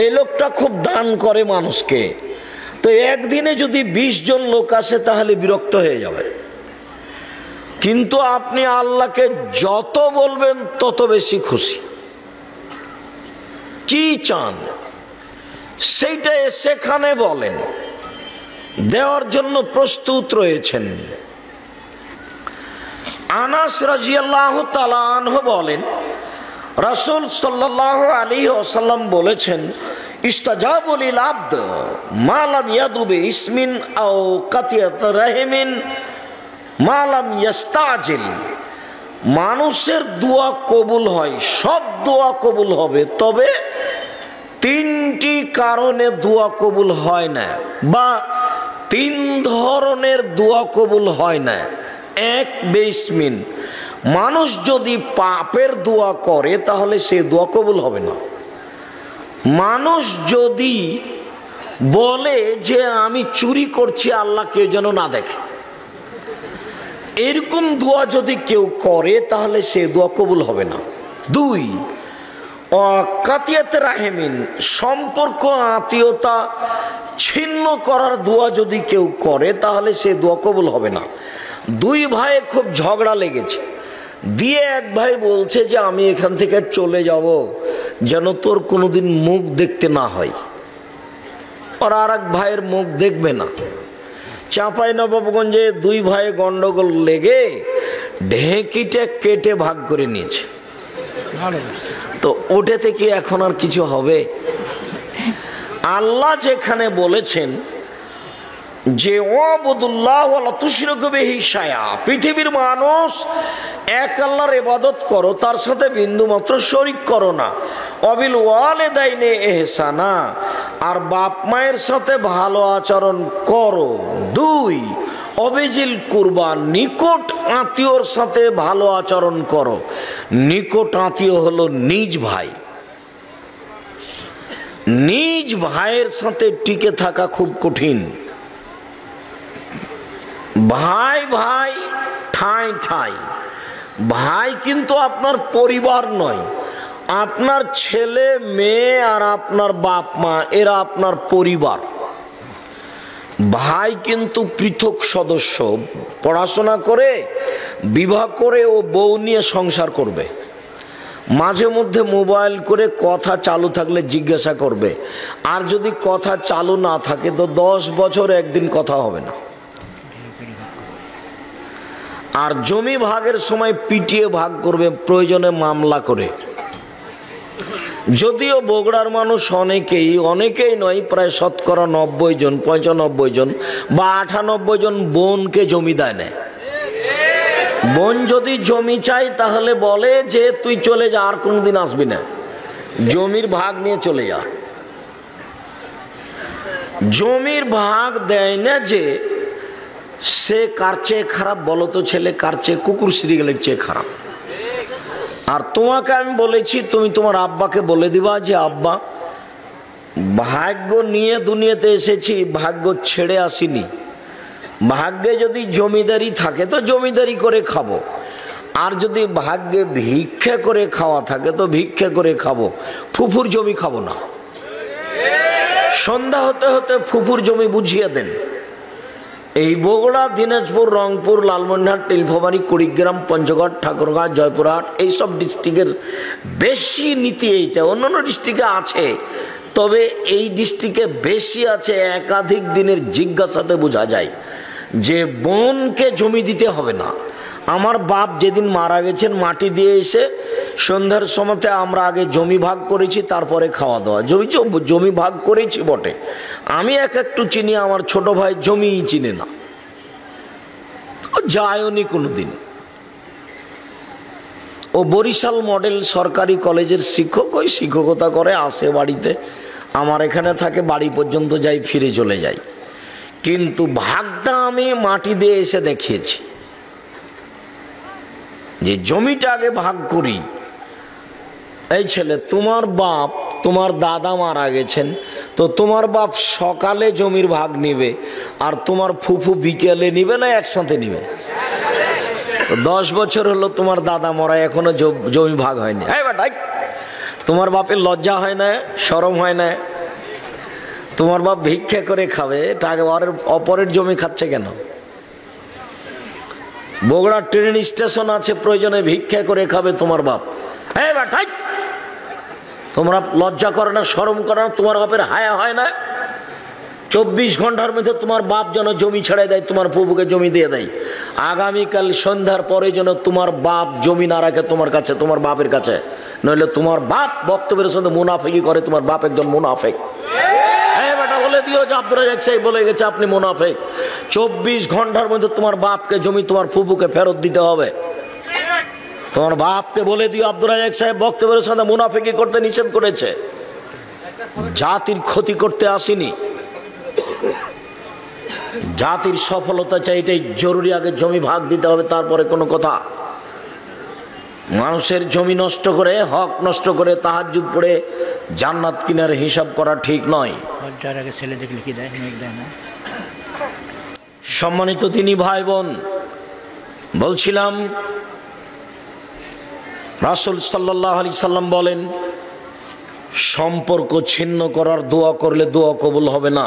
এই লোকটা খুব দান করে মানুষকে, তো একদিনে যদি 20 জন লোক আসে তাহলে বিরক্ত হয়ে যাবে। কিন্তু আপনি আল্লাহকে যত বলবেন তত বেশি খুশি। কি চান সেইটা সেখানে বলেন, দেওয়ার জন্য প্রস্তুত রয়েছেন। আনাস রাদিয়াল্লাহু তাআলা আনহু বলেন, রাসূল সাল্লাল্লাহু আলাইহি ওয়াসাল্লাম বলেছেন, ইস্তাজাবু লিল আবদ মা লাম ইয়াদু বিইসমিন আও কাতিয়াত রাহিমিন মা লাম ইস্তাজিল। মানুষের দোয়া কবুল হয়, সব দোয়া কবুল হবে, তবে 3টি কারণে দোয়া কবুল হয় না, বা 3 ধরনের দোয়া কবুল হয় না। এক, বেইসমিন, মানুষ যদি পাপের দোয়া করে তাহলে সে দোয়া কবুল হবে না। মানুষ যদি বলে যে আমি চুরি করছি, আল্লাহ কেউ যেন না দেখে, এরকম দোয়া যদি কেউ করে তাহলে সে দোয়া কবুল হবে না। 2, কাতিয়াত রাহিমিন, সম্পর্ক আত্মীয়তা ছিন্ন করার দোয়া যদি কেউ করে তাহলে সে দোয়া কবুল হবে না। 2 ভাই খুব ঝগড়া লেগেছে, দিয়ে এক ভাই বলছে যে আমি এখান থেকে চলে যাব যেন তোর কোনোদিন মুখ দেখতে না হয়, আর আরেক ভাইয়ের মুখ দেখবে না। চাঁপাইনবাবগঞ্জে 2 ভাই গন্ডগোল লেগে ঢেঁকিটা কেটে ভাগ করে নিয়েছে। তো ওটা থেকে এখন আর কিছু হবে? আল্লাহ যেখানে বলেছেন যে ওয়াবুদুল্লাহ ওয়ালা তুশরিকু বিহি শাইআ, পৃথিবীর মানুষ এক আল্লাহর ইবাদত করো, তার সাথে বিন্দুমাত্র শরীক করো না। অবিল ওয়ালিদাইনি ইহসানা, আর বাপ মায়ের সাথে ভালো আচরণ করো। 2, অবিজিল কুরবান, নিকট আত্মীয়র সাথে ভালো আচরণ করো। নিকট আত্মীয় হলো নিজ ভাই। নিজ ভাইয়ের সাথে টিকে থাকা খুব কঠিন। ভাই ভাই, ঠাঁই ঠাঁই, ভাই কিন্তু আপনার পরিবার নয়, আপনার ছেলে মেয়ে আর আপনার বাপ মা এরা আপনার পরিবার। ভাই কিন্তু পৃথক সদস্য, পড়াশোনা করে বিবাহ করে ও বউ নিয়ে সংসার করবে, মাঝে মধ্যে মোবাইল করে কথা চালু থাকলে জিজ্ঞাসা করবে, আর যদি কথা চালু না থাকে তো 10 বছর একদিন কথা হবে না। আর জমি ভাগের সময় পিটিয়ে ভাগ করবে, প্রয়োজনে মামলা করে। যদিও বগুড়ার মানুষ অনেকেই নয়, প্রায় শতকরা 90 জন 95 জন বা 98 জন বোনকে জমি দেয় না। বোন যদি জমি চাই তাহলে বলে যে তুই চলে যা, আর কোনদিন আসবি না, জমির ভাগ নিয়ে চলে যা। জমির ভাগ দেয় না যে সে কার চেয়ে খারাপ বলো তো ছেলে, কার চেয়ে কুকুর শ্রীগালের চেয়ে খারাপ। আর তোমাকে আমি বলেছি তুমি তোমার আব্বাকে বলে দিবা যে আব্বা, ভাগ্য নিয়ে দুনিয়াতে এসেছি, ভাগ্য ছেড়ে আসিনি। ভাগ্যে যদি জমিদারি থাকে তো জমিদারি করে খাবো, আর যদি ভাগ্যে ভিক্ষা করে খাওয়া থাকে তো ভিক্ষা করে খাবো, ফুফুর জমি খাবো না। সন্ধ্যা হতে হতে ফুফুর জমি বুঝিয়ে দেন। এই বগুড়া, দিনাজপুর, রংপুর, লালমনিরহাট, নীলফামারী, কুড়িগ্রাম, পঞ্চগড়, ঠাকুরগাঁও, জয়পুরহাট এইসব ডিস্ট্রিক্টের বেশি নীতি এইটা। অন্যান্য ডিস্ট্রিক্টে আছে, তবে এই ডিস্ট্রিক্টে বেশি আছে। একাধিক দিনের জিজ্ঞাসাতে বোঝা যায় যে বোনকে জমি দিতে হবে না। আমার বাপ যেদিন মারা গেছেন মাটি দিয়ে এসে সন্ধ্যার সময়তে আমরা আগে জমি ভাগ করেছি, তারপরে খাওয়া দাওয়া। জমি ভাগ করেছি বটে, আমি একটু চিনি, আমার ছোট ভাই জমিই চিনে না, ও যায়নি কোনোদিন। ও বরিশাল মডেল সরকারি কলেজের শিক্ষক, ওই শিক্ষকতা করে, আসে বাড়িতে, আমার এখানে থাকে, বাড়ি পর্যন্ত যাই, ফিরে চলে যাই। কিন্তু ভাগটা আমি মাটি দিয়ে এসে দেখিয়েছি যে জমিটা আগে ভাগ করি। এই ছেলে, তোমার বাপ, তোমার দাদা মারা গেছেন, তো তোমার বাপ সকালে জমির ভাগ নিবে আর তোমার ফুফু বিকেলে নিবে না একসাথে নিবে? 10 বছর হলো তোমার দাদা মরা, এখনো জমি ভাগ হয়নি। তোমার বাপের লজ্জা হয় না, শরম হয় না? তোমার বাপ ভিক্ষা করে খাবে, টাকা অপরের জমি খাচ্ছে কেন? বগুড়া ট্রেন স্টেশন আছে, প্রয়োজনে ভিক্ষা করে খাবে তোমার বাপ। তোমরা লজ্জা করে না, শরম করে না? তোমার বাপের হায়া হয় না? 24 ঘন্টার মধ্যে তোমার বাপ যেন জমি ছেড়ে দেয়, তোমার ফুফুকে জমি দিয়ে দেয়। আগামীকাল সন্ধ্যার পরে যেন তোমার বাপ জমি না রাখে তোমার কাছে, তোমার বাপের কাছে, নইলে তোমার বাপ বক্তব্যের সাথে মুনাফিকি করে। তোমার বাপ একজন মুনাফেক। বলে দিও যে আব্দুর রাজ্জাক সাহেব বলে গেছে আপনি মুনাফেক। 24 ঘন্টার মধ্যে তোমার বাপকে জমি তোমার ফুফুকে ফেরত দিতে হবে। তোমার বাপকে বলে দিও আব্দুর রাজ্জাক সাহেব বক্তব্যের সাথে মুনাফিকি করতে নিষেধ করেছে। জাতির ক্ষতি করতে আসিনি, জাতির সফলতা চাই, এটাই জরুরি। আগে জমি ভাগ দিতে হবে, তারপরে কোনো কথা। মানুষের জমি নষ্ট করে, হক নষ্ট করে, তাহাজ্জুদ পড়ে জান্নাত কিনার হিসাব করা ঠিক নয়। সম্মানিত তিনি ভাই বোন, বলছিলাম রাসূল সাল্লাল্লাহু আলাইহি সাল্লাম বলেন, সম্পর্ক ছিন্ন করার দোয়া করলে দোয়া কবুল হবে না।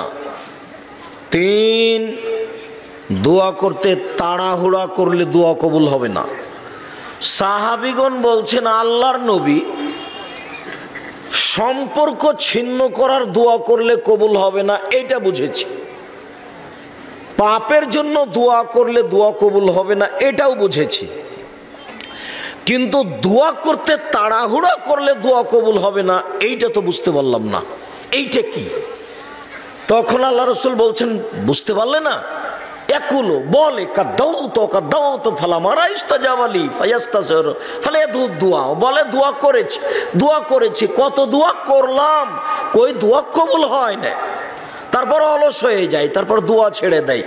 3, দোয়া করতে তাড়াহুড়া করলে দোয়া কবুল হবে না। সাহাবীগণ বলছেন আল্লাহর নবী, সম্পর্ক ছিন্ন করার দোয়া করলে কবুল হবে না এটা বুঝেছি, পাপের জন্য দোয়া করলে দোয়া কবুল হবে না এটাও বুঝেছি, কিন্তু দোয়া করতে তাড়াহুড়া করলে দোয়া কবুল হবে না এইটা তো বুঝতে পারলাম না, এইটা কি? তখন আল্লাহ রাসূল বলছেন, বুঝতে পারলে না? একুলো বলে কাদাউতো ফালামারা ইস্তাজাবালি ফায়াস্তাসির ফালায়াদু দুআ, বলে দোয়া করেছি, কত দোয়া করলাম, কই দোয়া কবুল হয় না, তারপর অলস হয়ে যায়, তারপর দোয়া ছেড়ে দেয়,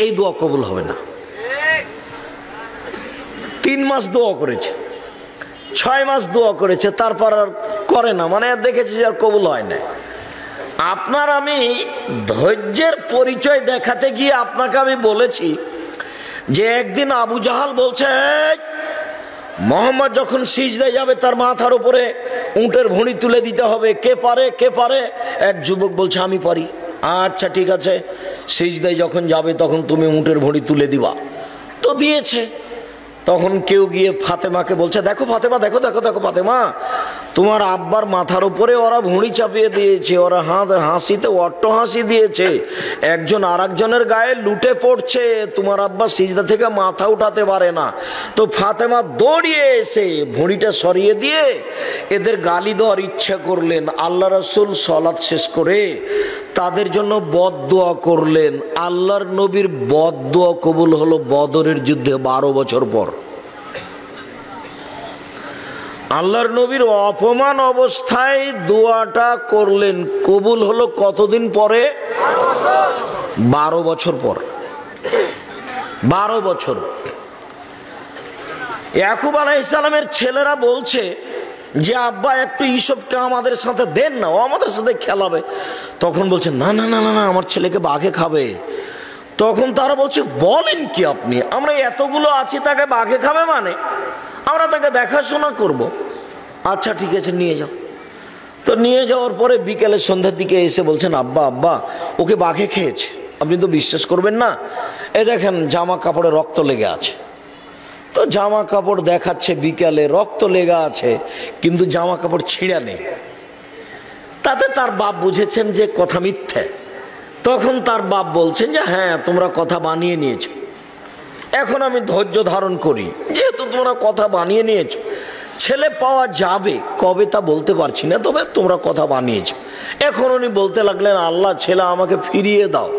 এই দোয়া কবুল হবে না। 3 মাস দোয়া করেছে, 6 মাস দোয়া করেছে, তারপর আর করে না, মানে দেখেছি যে আর কবুল হয় না। আপনার আমি ধৈর্যের পরিচয় দেখাতে গিয়ে আপনাকে আমি বলেছি যে একদিন আবু জাহাল বলছে, মোহাম্মদ যখন সিজদায় যাবে তার মাথার উপরে উটের ভুঁড়ি তুলে দিতে হবে। কে পারে, কে পারে? এক যুবক বলছে আমি পারি। আচ্ছা ঠিক আছে, সিজদায় যখন যাবে তখন তুমি উটের ভুঁড়ি তুলে দিবা। তো দিয়েছে। তখন কেউ গিয়ে ফাতেমাকে বলছে, দেখো ফাতেমা, দেখো দেখো দেখো ফাতেমা, তোমার আব্বার মাথার উপরে ওরা ভুঁড়ি চাপিয়ে দিয়েছে, ওরা হাসিতে অট্ট হাসি দিয়েছে, একজন আর একজনের গায়ে লুটে পড়ছে, তোমার আব্বা সিজদা থেকে মাথা উঠাতে পারে না। তো ফাতেমা দৌড়িয়ে এসে ভুঁড়িটা সরিয়ে দিয়ে এদের গালি দেওয়ার ইচ্ছা করলেন। আল্লাহ রাসূল সালাত শেষ করে তাদের জন্য বদদোয়া করলেন। আল্লাহর নবীর বদদোয়া কবুল হলো বদরের যুদ্ধে 12 বছর পর। আল্লাহর নবীর অপমান অবস্থায় দোয়াটা করলেন, কবুল হলো কতদিন পরে? 12 বছর পর। 12 বছর। ইয়াকুব আলাইহিস সালামের ছেলেরা বলছে যে আব্বা একটু ইসবকে আমাদের সাথে দেন না, ও আমাদের সাথে খেলাবে। তখন বলছে না না না না, আমার ছেলেকে বাঘে খাবে। তখন তারা বলছে বলেন কি আপনি, আমরা এতগুলো আছি, তাকে বাঘে খাবে মানে? আমরা তাকে দেখাশোনা করব। আচ্ছা ঠিক আছে, নিয়ে যাও। তো নিয়ে যাওয়ার পরে বিকেলে সন্ধ্যার দিকে এসে বলছেন আব্বা আব্বা ওকে বাঘে খেয়েছে। আপনি তো বিশ্বাস করবেন না, এ দেখেন জামা কাপড়ে রক্ত লেগে আছে। তো জামা কাপড় দেখাচ্ছে, বিকালে রক্ত লেগে আছে, কিন্তু জামা কাপড় ছিঁড়া নেই। তাতে তার বাপ বুঝেছেন যে কথা মিথ্যে। তখন তার বাপ বলছেন যে হ্যাঁ তোমরা কথা বানিয়ে নিয়েছ, এখন আমি ধৈর্য ধারণ করি, যেহেতু তোমরা কথা বানিয়ে নিয়েছ, ছেলে পাওয়া যাবে কবে তা বলতে পারছি না, তবে তোমরা কথা বানিয়েছ। এখন উনি বলতে লাগলেন আল্লাহ ছেলে আমাকে ফিরিয়ে দাও,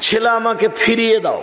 ছেলে আমাকে ফিরিয়ে দাও।